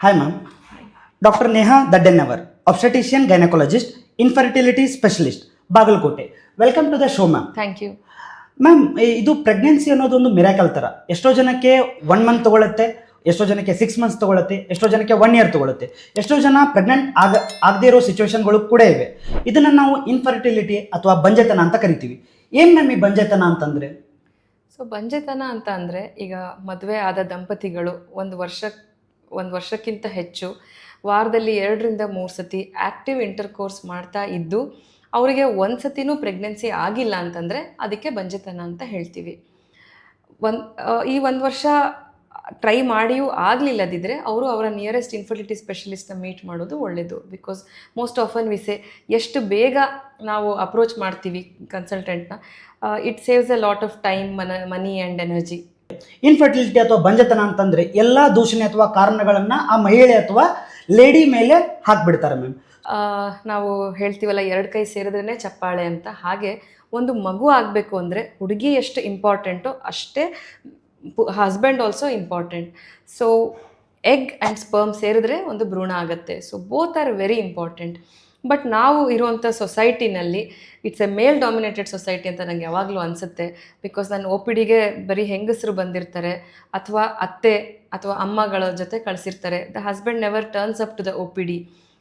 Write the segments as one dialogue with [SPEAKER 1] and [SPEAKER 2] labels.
[SPEAKER 1] Hi ma'am, Dr. Neha Daddennavar, obstetrician gynecologist, infertility specialist, Bagalkot. Welcome to the show ma'am.
[SPEAKER 2] Thank you.
[SPEAKER 1] Ma'am, ಇದು pregnancy ಅನ್ನೋದೊಂದು miracle ಥರ. ಎಷ್ಟೋ ಜನಕ್ಕೆ 1 month ತೊಗೊಳುತ್ತೆ, ಎಷ್ಟೋ ಜನಕ್ಕೆ 6 ಮಂತ್ಸ್ ತೊಗೊಳುತ್ತೆ, ಎಷ್ಟೋ ಜನಕ್ಕೆ 1 ಇಯರ್ ತೊಗೊಳುತ್ತೆ, ಎಷ್ಟೋ ಜನ ಪ್ರೆಗ್ನೆಂಟ್ ಆಗದೇ ಇರೋ ಸಿಚುವೇಶನ್ಗಳು ಕೂಡ ಇವೆ. ಇದನ್ನು ನಾವು ಇನ್ಫರ್ಟಿಲಿಟಿ ಅಥವಾ ಬಂಜೆತನ ಅಂತ ಕರಿತೀವಿ. ಏನು ಮ್ಯಾಮ್ ಈ ಬಂಜೆತನ ಅಂತಂದರೆ?
[SPEAKER 2] ಸೊ ಬಂಜೆತನ ಅಂತ ಅಂದರೆ, ಈಗ ಮದುವೆ ಆದ ದಂಪತಿಗಳು ಒಂದು ವರ್ಷಕ್ಕಿಂತ ಹೆಚ್ಚು ವಾರದಲ್ಲಿ 2-3 ಸತಿ ಆ್ಯಕ್ಟಿವ್ ಇಂಟರ್ಕೋರ್ಸ್ ಮಾಡ್ತಾ ಇದ್ದು ಅವರಿಗೆ ಒಂದು ಸತಿನೂ ಪ್ರೆಗ್ನೆನ್ಸಿ ಆಗಿಲ್ಲ ಅಂತಂದರೆ ಅದಕ್ಕೆ ಬಂಜೆತನ ಅಂತ ಹೇಳ್ತೀವಿ. ಈ 1 ವರ್ಷ ಟ್ರೈ ಮಾಡಿಯೂ ಆಗಲಿಲ್ಲದಿದ್ದರೆ ಅವರು ಅವರ ನಿಯರೆಸ್ಟ್ ಇನ್ಫರ್ಟಿಲಿಟಿ ಸ್ಪೆಷಲಿಸ್ಟ್ನ ಮೀಟ್ ಮಾಡೋದು ಒಳ್ಳೆಯದು. ಬಿಕಾಸ್ ಮೋಸ್ಟ್ ಆಫನ್ ವಿಸೆ ಎಷ್ಟು ಬೇಗ ನಾವು ಅಪ್ರೋಚ್ ಮಾಡ್ತೀವಿ ಕನ್ಸಲ್ಟೆಂಟ್ನ, it saves a lot of time, money and energy.
[SPEAKER 1] Infertility ಅಥವಾ ಬಂಜೆತನ ಅಂತಂದರೆ ಎಲ್ಲ ದೂಷಣೆ ಅಥವಾ ಕಾರಣಗಳನ್ನು ಆ ಮಹಿಳೆ ಅಥವಾ ಲೇಡಿ ಮೇಲೆ ಹಾಕ್ಬಿಡ್ತಾರೆ ಮ್ಯಾಮ್.
[SPEAKER 2] ನಾವು ಹೇಳ್ತೀವಲ್ಲ, 2 ಕೈ ಸೇರಿದ್ರೇ ಚಪ್ಪಾಳೆ ಅಂತ. ಹಾಗೆ ಒಂದು ಮಗು ಆಗಬೇಕು ಅಂದರೆ ಹುಡುಗಿ ಎಷ್ಟು ಇಂಪಾರ್ಟೆಂಟೋ ಅಷ್ಟೇ husband also important. So egg and sperm ಸೇರಿದ್ರೆ ಒಂದು ಭ್ರೂಣ ಆಗುತ್ತೆ. So both are very important. But ನಾವು ಇರುವಂಥ ಸೊಸೈಟಿನಲ್ಲಿ it's a male dominated society ಅಂತ ನನಗೆ ಯಾವಾಗಲೂ ಅನಿಸುತ್ತೆ. ಬಿಕಾಸ್ ನಾನು ಒ ಪಿ ಡಿಗೆ ಬರೀ ಹೆಂಗಸರು ಬಂದಿರ್ತಾರೆ ಅಥವಾ ಅತ್ತೆ ಅಥವಾ ಅಮ್ಮಗಳ ಜೊತೆ ಕಳಿಸಿರ್ತಾರೆ. The husband never turns up to the O P D.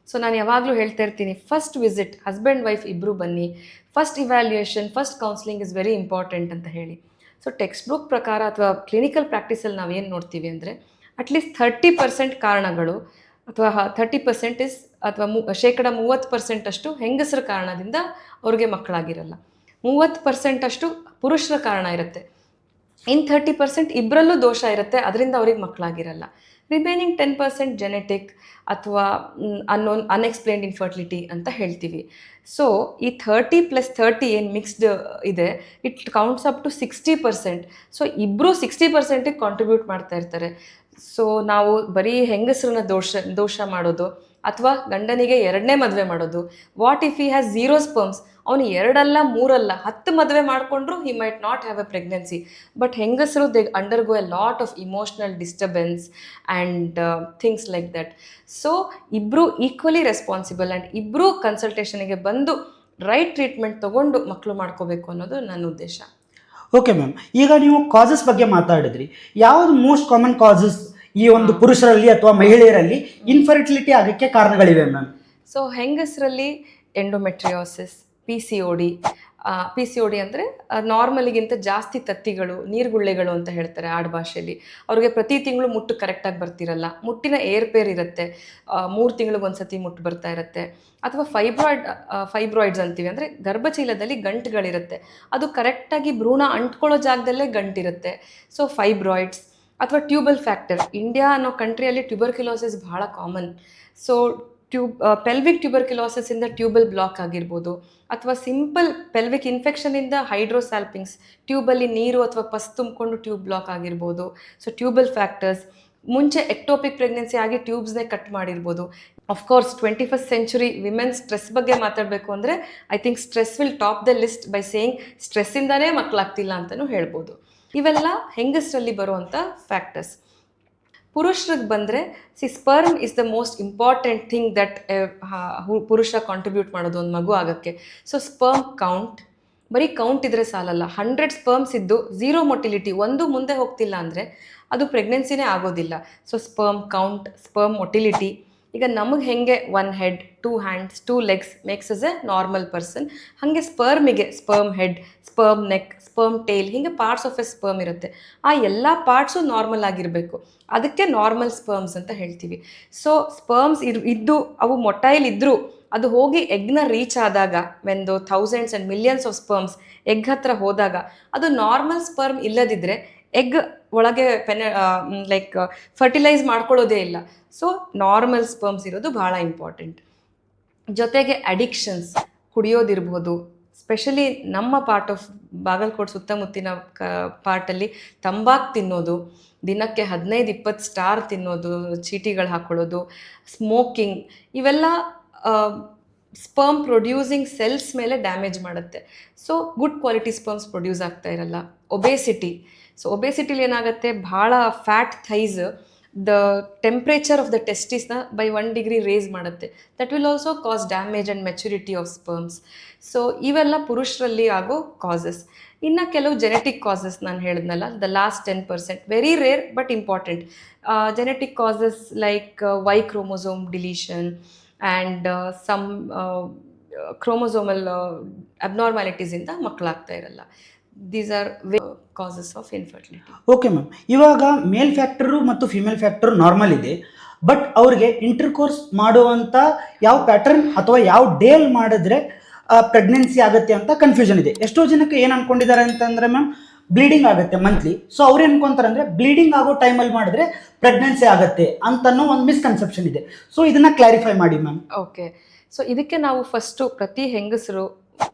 [SPEAKER 2] So ನಾನು ಯಾವಾಗಲೂ ಹೇಳ್ತಾ ಇರ್ತೀನಿ, ಫಸ್ಟ್ ವಿಸಿಟ್ ಹಸ್ಬೆಂಡ್ ವೈಫ್ ಇಬ್ಬರು ಬನ್ನಿ, first evaluation, first counselling is very important ಅಂತ ಹೇಳಿ. ಸೊ ಟೆಕ್ಸ್ಟ್ ಬುಕ್ ಪ್ರಕಾರ ಅಥವಾ ಕ್ಲಿನಿಕಲ್ ಪ್ರಾಕ್ಟೀಸಲ್ಲಿ ನಾವೇನು ನೋಡ್ತೀವಿ ಅಂದರೆ, ಅಟ್ಲೀಸ್ಟ್ 30% ಕಾರಣಗಳು ಅಥವಾ 30% ಅಥವಾ 30% ಅಷ್ಟು ಹೆಂಗಸರ ಕಾರಣದಿಂದ ಅವ್ರಿಗೆ ಮಕ್ಕಳಾಗಿರಲ್ಲ. 30% ಅಷ್ಟು ಪುರುಷರ ಕಾರಣ ಇರುತ್ತೆ. ಇನ್ನು 30% ಇಬ್ಬರಲ್ಲೂ ದೋಷ ಇರುತ್ತೆ, ಅದರಿಂದ ಅವ್ರಿಗೆ ಮಕ್ಕಳಾಗಿರಲ್ಲ. ರಿಮೈನಿಂಗ್ 10% ಜೆನೆಟಿಕ್ ಅಥವಾ ಅನ್ಎಕ್ಸ್ಪ್ಲೇನ್ಡ್ ಇನ್ಫರ್ಟಿಲಿಟಿ ಅಂತ ಹೇಳ್ತೀವಿ. ಸೊ ಈ 30+30 ಏನು ಮಿಕ್ಸ್ಡ್ ಇದೆ, it counts up to 60%. So ಇಬ್ಬರು 60%ಗೆ ಕಾಂಟ್ರಿಬ್ಯೂಟ್ ಮಾಡ್ತಾ ಇರ್ತಾರೆ. ಸೊ ನಾವು ಬರೀ ಹೆಂಗಸರನ್ನ ದೋಷ ಮಾಡೋದು ಅಥವಾ ಗಂಡನಿಗೆ 2ನೇ ಮದುವೆ ಮಾಡೋದು. What if he has 0 sperms? ಅವನು 2 ಅಲ್ಲ 3 ಅಲ್ಲ 10 ಮದುವೆ ಮಾಡಿಕೊಂಡ್ರು he might not have a pregnancy. But ಹೆಂಗಸರು they undergo a lot of emotional disturbance and things like that. So ಇಬ್ಬರು ಈಕ್ವಲಿ ರೆಸ್ಪಾನ್ಸಿಬಲ್ ಆ್ಯಂಡ್ ಇಬ್ಬರು ಕನ್ಸಲ್ಟೇಷನಿಗೆ ಬಂದು ರೈಟ್ ಟ್ರೀಟ್ಮೆಂಟ್ ತೊಗೊಂಡು ಮಕ್ಕಳು ಮಾಡ್ಕೋಬೇಕು ಅನ್ನೋದು ನನ್ನ ಉದ್ದೇಶ.
[SPEAKER 1] ಓಕೆ ಮ್ಯಾಮ್, ಈಗ ನೀವು ಕಾಸಸ್ ಬಗ್ಗೆ ಮಾತಾಡಿದ್ರಿ. ಯಾವುದು ಮೋಸ್ಟ್ ಕಾಮನ್ ಕಾಸಸ್ ಈ ಒಂದು ಪುರುಷರಲ್ಲಿ ಅಥವಾ ಮಹಿಳೆಯರಲ್ಲಿ ಇನ್ಫರ್ಟಿಲಿಟಿ ಆಗೋಕ್ಕೆ ಕಾರಣಗಳಿವೆ ಮ್ಯಾಮ್?
[SPEAKER 2] ಸೊ ಹೆಂಗಸರಲ್ಲಿ endometriosis, P C O D ಅಂದರೆ ನಾರ್ಮಲಿಗಿಂತ ಜಾಸ್ತಿ ತತ್ತಿಗಳು, ನೀರ್ಗುಳ್ಳೆಗಳು ಅಂತ ಹೇಳ್ತಾರೆ ಆಡುಭಾಷೆಯಲ್ಲಿ. ಅವ್ರಿಗೆ ಪ್ರತಿ ತಿಂಗಳು ಮುಟ್ಟು ಕರೆಕ್ಟಾಗಿ ಬರ್ತಿರಲ್ಲ, ಮುಟ್ಟಿನ ಏರ್ಪೇರ್ ಇರುತ್ತೆ, 3 ತಿಂಗಳಿಗೊಂದ್ಸತಿ ಮುಟ್ಟು ಬರ್ತಾ ಇರುತ್ತೆ. ಅಥವಾ ಫೈಬ್ರಾಯ್ಡ್ಸ್ ಅಂತೀವಿ, ಅಂದರೆ ಗರ್ಭಚೀಲದಲ್ಲಿ ಗಂಟುಗಳಿರುತ್ತೆ, ಅದು ಕರೆಕ್ಟಾಗಿ ಭ್ರೂಣ ಅಂಟ್ಕೊಳ್ಳೋ ಜಾಗದಲ್ಲೇ ಗಂಟಿರುತ್ತೆ. ಸೊ ಫೈಬ್ರಾಯ್ಡ್ಸ್ ಅಥವಾ ಟ್ಯೂಬಲ್ ಫ್ಯಾಕ್ಟರ್. ಇಂಡಿಯಾ ಅನ್ನೋ ಕಂಟ್ರಿಯಲ್ಲಿ ಟ್ಯೂಬರ್ಕ್ಯುಲೋಸಿಸ್ ಭಾಳ ಕಾಮನ್. ಸೊ ಪೆಲ್ವಿಕ್ ಟ್ಯೂಬರ್ಕ್ಯುಲೋಸಿಸಿಂದ ಟ್ಯೂಬಲ್ ಬ್ಲಾಕ್ ಆಗಿರ್ಬೋದು, ಅಥವಾ ಸಿಂಪಲ್ ಪೆಲ್ವಿಕ್ ಇನ್ಫೆಕ್ಷನಿಂದ ಹೈಡ್ರೋಸ್ಯಾಲ್ಪಿಂಗ್ಸ್, ಟ್ಯೂಬಲ್ಲಿ ನೀರು ಅಥವಾ ಪಸ್ ತುಂಬಿಕೊಂಡು ಟ್ಯೂಬ್ ಬ್ಲಾಕ್ ಆಗಿರ್ಬೋದು. So tubal factors. ಮುಂಚೆ ಎಕ್ಟೋಪಿಕ್ ಪ್ರೆಗ್ನೆನ್ಸಿ ಆಗಿ ಟ್ಯೂಬ್ಸ್ನೇ ಕಟ್ ಮಾಡಿರ್ಬೋದು. Of course 21st century women stress ಬಗ್ಗೆ ಮಾತಾಡಬೇಕು ಅಂದರೆ I think stress will top the list by saying ಸ್ಟ್ರೆಸ್ಸಿಂದನೇ ಮಕ್ಕಳಾಗ್ತಿಲ್ಲ ಅಂತಲೂ ಹೇಳ್ಬೋದು. ಇವೆಲ್ಲ ಹೆಂಗಸರಲ್ಲಿ ಬರುವಂಥ ಫ್ಯಾಕ್ಟರ್ಸ್. ಪುರುಷರಿಗೆ ಬಂದರೆ sperm is the most important thing that ಪುರುಷ ಕಾಂಟ್ರಿಬ್ಯೂಟ್ ಮಾಡೋದು ಒಂದು ಮಗು ಆಗೋಕ್ಕೆ. ಸೊ ಸ್ಪರ್ಮ್ ಕೌಂಟ್, ಬರೀ ಕೌಂಟ್ ಇದ್ದರೆ ಸಾಲಲ್ಲ. 100 ಸ್ಪರ್ಮ್ಸ್ ಇದ್ದು 0 ಮೊಟಿಲಿಟಿ, ಒಂದು ಮುಂದೆ ಹೋಗ್ತಿಲ್ಲ ಅಂದರೆ ಅದು ಪ್ರೆಗ್ನೆನ್ಸಿನೇ ಆಗೋದಿಲ್ಲ. So sperm count, sperm motility. ಈಗ ನಮಗೆ ಹೆಂಗೆ 1 head, 2 hands, 2 legs makes as a normal person, ಹಾಗೆ ಸ್ಪರ್ಮಿಗೆ sperm head, sperm neck, sperm tail, ಹೀಗೆ ಪಾರ್ಟ್ಸ್ ಆಫ್ ಎ ಸ್ಪರ್ಮ್ ಇರುತ್ತೆ. ಆ ಎಲ್ಲ ಪಾರ್ಟ್ಸು ನಾರ್ಮಲ್ ಆಗಿರಬೇಕು, ಅದಕ್ಕೆ ನಾರ್ಮಲ್ ಸ್ಪರ್ಮ್ಸ್ ಅಂತ ಹೇಳ್ತೀವಿ. ಸೊ ಸ್ಪರ್ಮ್ಸ್ ಇದ್ದು ಅವು ಮೊಟೈಲ್ ಇದ್ದರೂ ಅದು ಹೋಗಿ ಎಗ್ನ ರೀಚ್ ಆದಾಗ, when the thousands and millions of sperms egg ಹತ್ರ ಹೋದಾಗ, ಅದು ನಾರ್ಮಲ್ ಸ್ಪರ್ಮ್ ಇಲ್ಲದಿದ್ದರೆ ಎಗ್ ಒಳಗೆ ಫರ್ಟಿಲೈಸ್ ಮಾಡ್ಕೊಳ್ಳೋದೇ ಇಲ್ಲ. ಸೊ ನಾರ್ಮಲ್ ಸ್ಪರ್ಮ್ಸ್ ಇರೋದು ಭಾಳ ಇಂಪಾರ್ಟೆಂಟ್. ಜೊತೆಗೆ ಅಡಿಕ್ಷನ್ಸ್, ಕುಡಿಯೋದಿರ್ಬೋದು. ಸ್ಪೆಷಲಿ ನಮ್ಮ ಪಾರ್ಟ್ ಆಫ್ ಬಾಗಲಕೋಟೆ ಸುತ್ತಮುತ್ತಿನ ಪಾರ್ಟಲ್ಲಿ ತಂಬಾಕು ತಿನ್ನೋದು, ದಿನಕ್ಕೆ 15-20 ಸ್ಟಾರ್ ತಿನ್ನೋದು, ಚೀಟಿಗಳು ಹಾಕ್ಕೊಳ್ಳೋದು, ಸ್ಮೋಕಿಂಗ್, ಇವೆಲ್ಲ ಸ್ಪರ್ಮ್ ಪ್ರೊಡ್ಯೂಸಿಂಗ್ ಸೆಲ್ಸ್ ಮೇಲೆ ಡ್ಯಾಮೇಜ್ ಮಾಡುತ್ತೆ. So good quality sperms produce ಆಗ್ತಾ ಇರಲ್ಲ. ಒಬೇಸಿಟಿ. ಸೊ ಒಬೇಸಿಟಿಲಿ ಏನಾಗುತ್ತೆ, ಭಾಳ fat thighs the temperature of the ಟೆಸ್ಟಿಸ್ನ ಬೈ 1 ಡಿಗ್ರಿ ರೇಸ್ ಮಾಡುತ್ತೆ. That will also cause damage and maturity of sperms. So ಇವೆಲ್ಲ ಪುರುಷರಲ್ಲಿ ಆಗೋ ಕಾಸಸ್. ಇನ್ನು ಕೆಲವು ಜೆನೆಟಿಕ್ ಕಾಸಸ್ ನಾನು ಹೇಳಿದ್ನಲ್ಲ, the last 10%, very rare but important. Genetic causes like Y chromosome deletion and some chromosomal ಅಬ್ನಾರ್ಮ್ಯಾಲಿಟೀಸಿಂದ ಮಕ್ಕಳಾಗ್ತಾ ಇರಲ್ಲ. These are causes of infertility.
[SPEAKER 1] Okay ma'am, ಇವಾಗ ಮೇಲ್ ಫ್ಯಾಕ್ಟರು ಮತ್ತು ಫಿಮೇಲ್ ಫ್ಯಾಕ್ಟರ್ ನಾರ್ಮಲ್ ಇದೆ, ಬಟ್ ಅವ್ರಿಗೆ ಇಂಟರ್ಕೋರ್ಸ್ ಮಾಡುವಂಥ ಯಾವ ಪ್ಯಾಟರ್ನ್ ಅಥವಾ ಯಾವ ಡೇಲ್ ಮಾಡಿದ್ರೆ ಪ್ರೆಗ್ನೆನ್ಸಿ ಆಗುತ್ತೆ ಅಂತ ಕನ್ಫ್ಯೂಷನ್ ಇದೆ. ಎಷ್ಟೋ ಜನಕ್ಕೆ ಏನು ಅನ್ಕೊಂಡಿದ್ದಾರೆ ಅಂತಂದರೆ ಮ್ಯಾಮ್, ಬ್ಲೀಡಿಂಗ್ ಆಗುತ್ತೆ ಮಂತ್ಲಿ. ಸೊ ಅವ್ರು ಅನ್ಕೊಂತಾರೆ ಅಂದರೆ ಬ್ಲೀಡಿಂಗ್ ಆಗೋ ಟೈಮಲ್ಲಿ ಮಾಡಿದ್ರೆ ಪ್ರೆಗ್ನೆನ್ಸಿ ಆಗುತ್ತೆ ಅಂತನೋ ಒಂದು ಮಿಸ್ಕನ್ಸೆಪ್ಷನ್ ಇದೆ. ಸೊ ಇದನ್ನ ಕ್ಲಾರಿಫೈ ಮಾಡಿ ಮ್ಯಾಮ್.
[SPEAKER 2] ಓಕೆ, ಸೊ ಇದಕ್ಕೆ ನಾವು ಫಸ್ಟು ಪ್ರತಿ ಹೆಂಗಸರು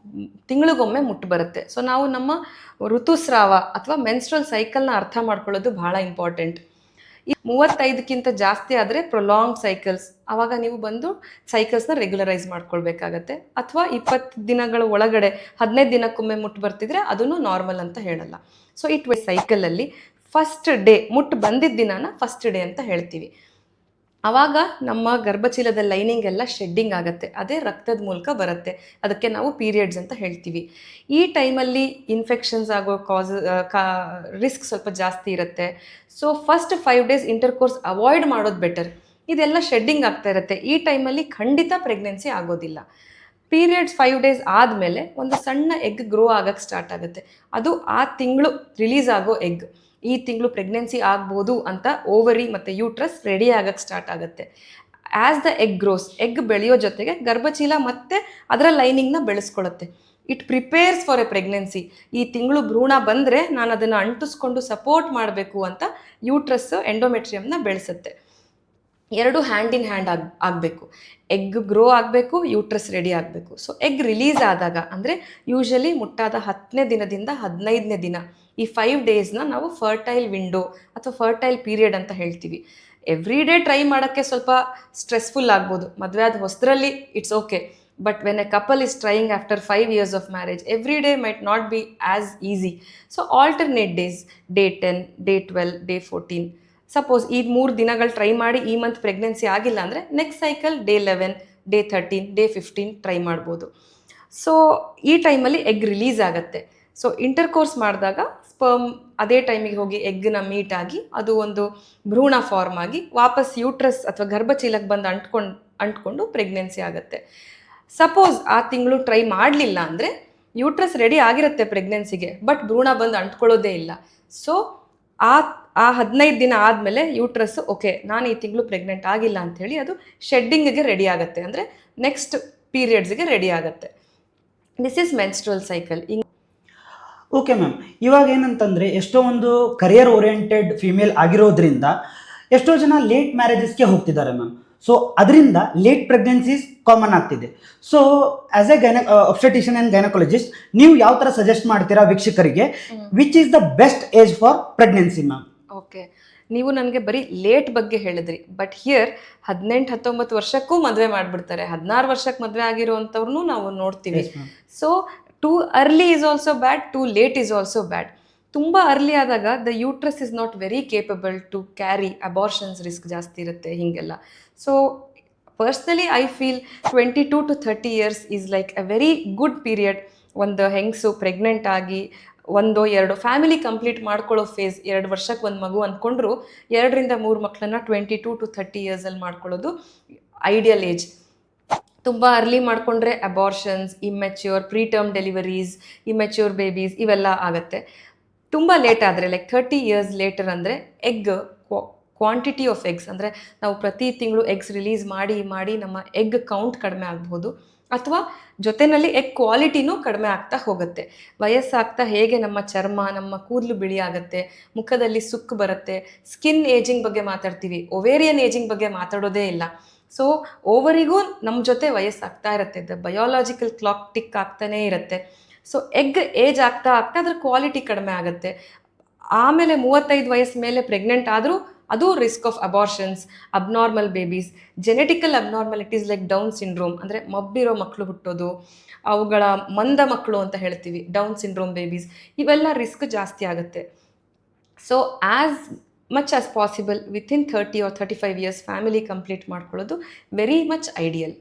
[SPEAKER 2] ತಿಂಗಳಿಗೊಮ್ಮೆ ಮುಟ್ಟು ಬರುತ್ತೆ. ಸೊ ನಾವು ನಮ್ಮ ಋತುಸ್ರಾವ ಅಥವಾ ಮೆನ್ಸ್ಟ್ರಲ್ ಸೈಕಲ್ನ ಅರ್ಥ ಮಾಡ್ಕೊಳ್ಳೋದು ಭಾಳ ಇಂಪಾರ್ಟೆಂಟ್. ಈ 35ಕ್ಕಿಂತ ಜಾಸ್ತಿ ಆದರೆ ಪ್ರೊಲಾಂಗ್ ಸೈಕಲ್ಸ್, ಆವಾಗ ನೀವು ಬಂದು ಸೈಕಲ್ಸ್ನ ರೆಗ್ಯುಲರೈಸ್ ಮಾಡ್ಕೊಳ್ಬೇಕಾಗತ್ತೆ. ಅಥವಾ 20 ದಿನಗಳ ಒಳಗಡೆ 15 ದಿನಕ್ಕೊಮ್ಮೆ ಮುಟ್ಟು ಬರ್ತಿದ್ರೆ ಅದನ್ನು ನಾರ್ಮಲ್ ಅಂತ ಹೇಳಲ್ಲ. ಸೊ ಸೈಕಲಲ್ಲಿ ಫಸ್ಟ್ ಡೇ ಮುಟ್ಟು ಬಂದಿದ್ದ ದಿನಾನ ಫಸ್ಟ್ ಡೇ ಅಂತ ಹೇಳ್ತೀವಿ. ಆವಾಗ ನಮ್ಮ ಗರ್ಭಚೀಲದ ಲೈನಿಂಗ್ ಎಲ್ಲ ಶೆಡ್ಡಿಂಗ್ ಆಗುತ್ತೆ, ಅದೇ ರಕ್ತದ ಮೂಲಕ ಬರುತ್ತೆ. ಅದಕ್ಕೆ ನಾವು ಪೀರಿಯಡ್ಸ್ ಅಂತ ಹೇಳ್ತೀವಿ. ಈ ಟೈಮಲ್ಲಿ ಇನ್ಫೆಕ್ಷನ್ಸ್ ಆಗೋ ರಿಸ್ಕ್ ಸ್ವಲ್ಪ ಜಾಸ್ತಿ ಇರುತ್ತೆ. So first 5 days intercourse avoid ಮಾಡೋದು ಬೆಟರ್. ಇದೆಲ್ಲ ಶೆಡ್ಡಿಂಗ್ ಆಗ್ತಾ ಇರುತ್ತೆ. ಈ ಟೈಮಲ್ಲಿ ಖಂಡಿತ ಪ್ರೆಗ್ನೆನ್ಸಿ ಆಗೋದಿಲ್ಲ. ಪೀರಿಯಡ್ಸ್ 5 ಡೇಸ್ ಆದಮೇಲೆ ಒಂದು ಸಣ್ಣ ಎಗ್ ಗ್ರೋ ಆಗಕ್ಕೆ ಸ್ಟಾರ್ಟ್ ಆಗುತ್ತೆ. ಅದು ಆ ತಿಂಗಳು ರಿಲೀಸ್ ಆಗೋ ಎಗ್. ಈ ತಿಂಗಳು ಪ್ರೆಗ್ನೆನ್ಸಿ ಆಗ್ಬೋದು ಅಂತ ಓವರಿ ಮತ್ತು ಯೂಟ್ರಸ್ ರೆಡಿ ಆಗಕ್ಕೆ ಸ್ಟಾರ್ಟ್ ಆಗುತ್ತೆ. As the egg grows, egg ಬೆಳೆಯೋ ಜೊತೆಗೆ ಗರ್ಭಚೀಲ ಮತ್ತು ಅದರ ಲೈನಿಂಗ್ನ ಬೆಳೆಸ್ಕೊಳ್ಳುತ್ತೆ. It prepares for a pregnancy. ಈ ತಿಂಗಳು ಭ್ರೂಣ ಬಂದರೆ ನಾನು ಅದನ್ನು ಅಂಟಿಸ್ಕೊಂಡು ಸಪೋರ್ಟ್ ಮಾಡಬೇಕು ಅಂತ ಯೂಟ್ರಸ್ ಎಂಡೋಮೆಟ್ರಿಯಮ್ನ ಬೆಳೆಸುತ್ತೆ. ಎರಡು ಹ್ಯಾಂಡ್ ಇನ್ ಹ್ಯಾಂಡ್ ಆಗಬೇಕು. ಎಗ್ ಗ್ರೋ ಆಗಬೇಕು, ಯೂಟ್ರಸ್ ರೆಡಿ ಆಗಬೇಕು. ಸೊ ಎಗ್ ರಿಲೀಸ್ ಆದಾಗ ಅಂದರೆ ಯೂಶಲಿ ಮುಟ್ಟಾದ 10ನೇ ದಿನದಿಂದ 15ನೇ ದಿನ, ಈ 5 ಡೇಸ್ನ ನಾವು ಫರ್ಟೈಲ್ ವಿಂಡೋ ಅಥವಾ ಫರ್ಟೈಲ್ ಪೀರಿಯಡ್ ಅಂತ ಹೇಳ್ತೀವಿ. ಎವ್ರಿ ಡೇ ಟ್ರೈ ಮಾಡೋಕ್ಕೆ ಸ್ವಲ್ಪ ಸ್ಟ್ರೆಸ್ಫುಲ್ ಆಗ್ಬೋದು. ಮದುವೆ ಆದ ಹೊಸದ್ರಲ್ಲಿ it's okay, but when a couple is trying after 5 years of marriage, every day might not be as easy. So alternate days, day 10, day 12, day 14. Suppose ಈ 3 ದಿನಗಳು ಟ್ರೈ ಮಾಡಿ ಈ ಮಂತ್ ಪ್ರೆಗ್ನೆನ್ಸಿ ಆಗಿಲ್ಲ ಅಂದರೆ next cycle day 11, day 13, day 15 try ಮಾಡ್ಬೋದು. So ಈ ಟೈಮಲ್ಲಿ egg release ಆಗುತ್ತೆ. ಸೊ ಇಂಟರ್ಕೋರ್ಸ್ ಮಾಡಿದಾಗ ಸ್ಪರ್ಮ್ ಅದೇ ಟೈಮಿಗೆ ಹೋಗಿ ಎಗ್ನ ಮೀಟ್ ಆಗಿ ಅದು ಒಂದು ಭ್ರೂಣ ಫಾರ್ಮ್ ಆಗಿ ವಾಪಸ್ ಯೂಟ್ರಸ್ ಅಥವಾ ಗರ್ಭಚೀಲಕ್ಕೆ ಬಂದು ಅಂಟ್ಕೊಂಡು ಪ್ರೆಗ್ನೆನ್ಸಿ ಆಗುತ್ತೆ. ಸಪೋಸ್ ಆ ತಿಂಗಳು ಟ್ರೈ ಮಾಡಲಿಲ್ಲ ಅಂದರೆ ಯೂಟ್ರಸ್ ರೆಡಿ ಆಗಿರುತ್ತೆ ಪ್ರೆಗ್ನೆನ್ಸಿಗೆ, ಬಟ್ ಭ್ರೂಣ ಬಂದು ಅಂಟ್ಕೊಳ್ಳೋದೇ ಇಲ್ಲ. ಸೊ ಆ 15 ದಿನ ಆದಮೇಲೆ ಯೂಟ್ರಸ್ ಓಕೆ ನಾನು ಈ ತಿಂಗಳು ಪ್ರೆಗ್ನೆಂಟ್ ಆಗಿಲ್ಲ ಅಂಥೇಳಿ ಅದು ಶೆಡ್ಡಿಂಗಿಗೆ ರೆಡಿ ಆಗುತ್ತೆ, ಅಂದರೆ ನೆಕ್ಸ್ಟ್ ಪೀರಿಯಡ್ಸ್ಗೆ ರೆಡಿ ಆಗುತ್ತೆ. This is menstrual cycle.
[SPEAKER 1] Okay ma'am, ಇವಾಗ ಏನಂತಂದರೆ ಎಷ್ಟೋ ಒಂದು ಕರಿಯರ್ ಓರಿಯೆಂಟೆಡ್ ಫಿಮೇಲ್ ಆಗಿರೋದ್ರಿಂದ ಎಷ್ಟೋ ಜನ ಲೇಟ್ ಮ್ಯಾರೇಜಸ್ಗೆ ಹೋಗ್ತಿದ್ದಾರೆ ಮ್ಯಾಮ್. ಸೊ ಅದರಿಂದ ಲೇಟ್ ಪ್ರೆಗ್ನೆನ್ಸೀಸ್ ಕಾಮನ್ ಆಗ್ತಿದೆ. So as a obstetrician and gynaecologist ನೀವು ಯಾವ ಥರ ಸಜೆಸ್ಟ್ ಮಾಡ್ತೀರಾ ವೀಕ್ಷಕರಿಗೆ, which is the best age for pregnancy ma'am?
[SPEAKER 2] Okay, ನೀವು ನನಗೆ ಬರೀ ಲೇಟ್ ಬಗ್ಗೆ ಹೇಳಿದ್ರಿ, ಬಟ್ ಹಿಯರ್ 18-19 ವರ್ಷಕ್ಕೂ ಮದುವೆ ಮಾಡಿಬಿಡ್ತಾರೆ. 16 ವರ್ಷಕ್ಕೆ ಮದುವೆ ಆಗಿರುವಂಥವ್ರನ್ನೂ ನಾವು ನೋಡ್ತೀವಿ. So too early is also bad, too late is also bad. ತುಂಬ ಅರ್ಲಿ ಆದಾಗ the uterus is not very capable to carry, abortions risk ಜಾಸ್ತಿ ಇರುತ್ತೆ ಹೀಗೆಲ್ಲ. So personally I feel 22 to 30 years is like a very good period. ಒಂದು ಹೆಂಗಸು pregnant ಆಗಿ 1-2 family complete ಮಾಡ್ಕೊಳ್ಳೋ face, 2 ವರ್ಷಕ್ಕೆ ಒಂದು ಮಗು ಅಂದ್ಕೊಂಡ್ರು 2-3 ಮಕ್ಕಳನ್ನ 22 to 30 years ಮಾಡ್ಕೊಳ್ಳೋದು ಐಡಿಯಲ್ ಏಜ್. ತುಂಬ ಅರ್ಲಿ ಮಾಡಿಕೊಂಡ್ರೆ abortions, immature, preterm deliveries, immature babies ಇವೆಲ್ಲ ಆಗುತ್ತೆ. ತುಂಬ ಲೇಟ್ ಆದರೆ ಲೈಕ್ 30 years ಲೇಟರ್ ಅಂದರೆ ಎಗ್ ಕ್ವಾಂಟಿಟಿ ಆಫ್ ಎಗ್ಸ್, ಅಂದರೆ ನಾವು ಪ್ರತಿ ತಿಂಗಳು ಎಗ್ಸ್ ರಿಲೀಸ್ ಮಾಡಿ ನಮ್ಮ ಎಗ್ ಕೌಂಟ್ ಕಡಿಮೆ ಆಗ್ಬೋದು. ಅಥವಾ ಜೊತೆಯಲ್ಲಿ ಎಗ್ ಕ್ವಾಲಿಟಿನೂ ಕಡಿಮೆ ಆಗ್ತಾ ಹೋಗುತ್ತೆ. ವಯಸ್ಸಾಗ್ತಾ ಹೇಗೆ ನಮ್ಮ ಚರ್ಮ, ನಮ್ಮ ಕೂದಲು ಬಿಳಿ ಆಗುತ್ತೆ, ಮುಖದಲ್ಲಿ ಸುಕ್ಕು ಬರುತ್ತೆ. ಸ್ಕಿನ್ ಏಜಿಂಗ್ ಬಗ್ಗೆ ಮಾತಾಡ್ತೀವಿ, ಒವೇರಿಯನ್ ಏಜಿಂಗ್ ಬಗ್ಗೆ ಮಾತಾಡೋದೇ ಇಲ್ಲ. ಸೊ ಓವರಿಗೂ ನಮ್ಮ ಜೊತೆ ವಯಸ್ಸಾಗ್ತಾ ಇರುತ್ತೆ, ದ ಬಯೋಲಾಜಿಕಲ್ ಕ್ಲಾಕ್ ಟಿಕ್ ಆಗ್ತಾನೇ ಇರುತ್ತೆ. ಸೊ ಎಗ್ ಏಜ್ ಆಗ್ತಾ ಅದ್ರ ಕ್ವಾಲಿಟಿ ಕಡಿಮೆ ಆಗುತ್ತೆ. ಆಮೇಲೆ 35 ವಯಸ್ಸು ಮೇಲೆ ಪ್ರೆಗ್ನೆಂಟ್ ಆದರೂ ಅದು risk of abortions, abnormal babies, genetical abnormalities like down syndrome, ಅಂದರೆ ಮಬ್ಬಿರೋ ಮಕ್ಕಳು ಹುಟ್ಟೋದು, ಅವುಗಳ ಮಂದ ಮಕ್ಕಳು ಅಂತ ಹೇಳ್ತೀವಿ, ಡೌನ್ ಸಿಂಡ್ರೋಮ್ ಬೇಬೀಸ್, ಇವೆಲ್ಲ ರಿಸ್ಕ್ ಜಾಸ್ತಿ ಆಗುತ್ತೆ. So as much as possible within 30 or 35 years family complete ಮಾಡ್ಕೊಳ್ಳೋದು ವೆರಿ ಮಚ್ ಐಡಿಯಲ್.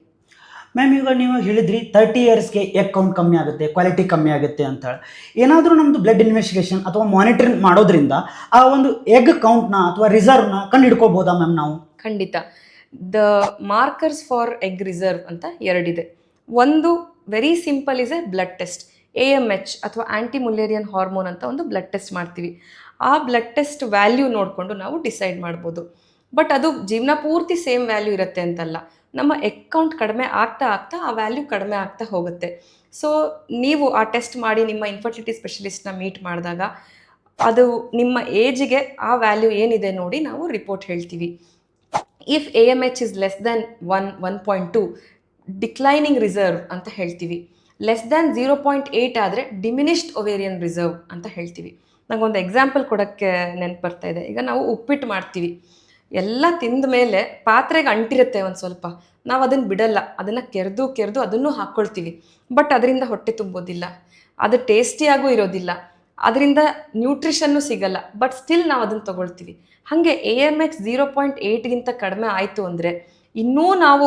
[SPEAKER 1] ಮ್ಯಾಮ್ ಈಗ ನೀವು ಹೇಳಿದ್ರಿ 30 ಇಯರ್ಸ್ಗೆ ಎಗ್ ಕೌಂಟ್ ಕಮ್ಮಿ ಆಗುತ್ತೆ, ಕ್ವಾಲಿಟಿ ಕಮ್ಮಿ ಆಗುತ್ತೆ ಅಂತ ಹೇಳಿ. ಏನಾದರೂ ನಮ್ಮದು ಬ್ಲಡ್ ಇನ್ವೆಸ್ಟಿಗೇಷನ್ ಅಥವಾ ಮಾನಿಟರಿಂಗ್ ಮಾಡೋದ್ರಿಂದ ಆ ಒಂದು ಎಗ್ ಕೌಂಟ್ನ ಅಥವಾ ರಿಸರ್ವ್ನ ಕಂಡು ಹಿಡ್ಕೋಬೋದಾ ಮ್ಯಾಮ್ ನಾವು?
[SPEAKER 2] ಖಂಡಿತ. The markers for egg reserve ಅಂತ ಎರಡಿದೆ. ಒಂದು very simple is A blood test. AMH ಅಥವಾ ಆ್ಯಂಟಿ ಮುಲೇರಿಯನ್ ಹಾರ್ಮೋನ್ ಅಂತ ಒಂದು ಬ್ಲಡ್ ಟೆಸ್ಟ್ ಮಾಡ್ತೀವಿ. ಆ ಬ್ಲಡ್ ಟೆಸ್ಟ್ ವ್ಯಾಲ್ಯೂ ನೋಡಿಕೊಂಡು ನಾವು ಡಿಸೈಡ್ ಮಾಡ್ಬೋದು. ಬಟ್ ಅದು ಜೀವನ ಪೂರ್ತಿ ಸೇಮ್ ವ್ಯಾಲ್ಯೂ ಇರುತ್ತೆ ಅಂತಲ್ಲ. ನಮ್ಮ ಎಗ್ ಕೌಂಟ್ ಕಡಿಮೆ ಆಗ್ತಾ ಆಗ್ತಾ ಆ ವ್ಯಾಲ್ಯೂ ಕಡಿಮೆ ಆಗ್ತಾ ಹೋಗುತ್ತೆ. ಸೊ ನೀವು ಆ ಟೆಸ್ಟ್ ಮಾಡಿ ನಿಮ್ಮ ಇನ್ಫರ್ಟಿಲಿಟಿ ಸ್ಪೆಷಲಿಸ್ಟ್ನ ಮೀಟ್ ಮಾಡಿದಾಗ ಅದು ನಿಮ್ಮ ಏಜಿಗೆ ಆ ವ್ಯಾಲ್ಯೂ ಏನಿದೆ ನೋಡಿ ನಾವು ರಿಪೋರ್ಟ್ ಹೇಳ್ತೀವಿ. If AMH is less than 1.2 declining reserve ಅಂತ ಹೇಳ್ತೀವಿ. ಲೆಸ್ ದ್ಯಾನ್ 0.8 ಆದರೆ ಡಿಮಿನಿಷ್ಡ್ ಒವೇರಿಯನ್ ರಿಸರ್ವ್ ಅಂತ ಹೇಳ್ತೀವಿ. ನಂಗೊಂದು ಎಕ್ಸಾಂಪಲ್ ಕೊಡೋಕ್ಕೆ ನೆನಪು ಬರ್ತಾ ಇದೆ. ಈಗ ನಾವು ಉಪ್ಪಿಟ್ಟು ಮಾಡ್ತೀವಿ, ಎಲ್ಲ ತಿಂದ ಮೇಲೆ ಪಾತ್ರೆಗೆ ಅಂಟಿರುತ್ತೆ ಒಂದು ಸ್ವಲ್ಪ, ನಾವು ಅದನ್ನು ಬಿಡಲ್ಲ, ಅದನ್ನು ಕೆರೆದು ಅದನ್ನು ಹಾಕ್ಕೊಳ್ತೀವಿ. ಬಟ್ ಅದರಿಂದ ಹೊಟ್ಟೆ ತುಂಬೋದಿಲ್ಲ, ಅದು ಟೇಸ್ಟಿಯಾಗೂ ಇರೋದಿಲ್ಲ, ಅದರಿಂದ ನ್ಯೂಟ್ರಿಷನ್ನು ಸಿಗಲ್ಲ, ಬಟ್ ಸ್ಟಿಲ್ ನಾವು ಅದನ್ನು ತೊಗೊಳ್ತೀವಿ. ಹಾಗೆ AMH 0.8ಗಿಂತ ಕಡಿಮೆ ಆಯಿತು ಅಂದರೆ ಇನ್ನೂ ನಾವು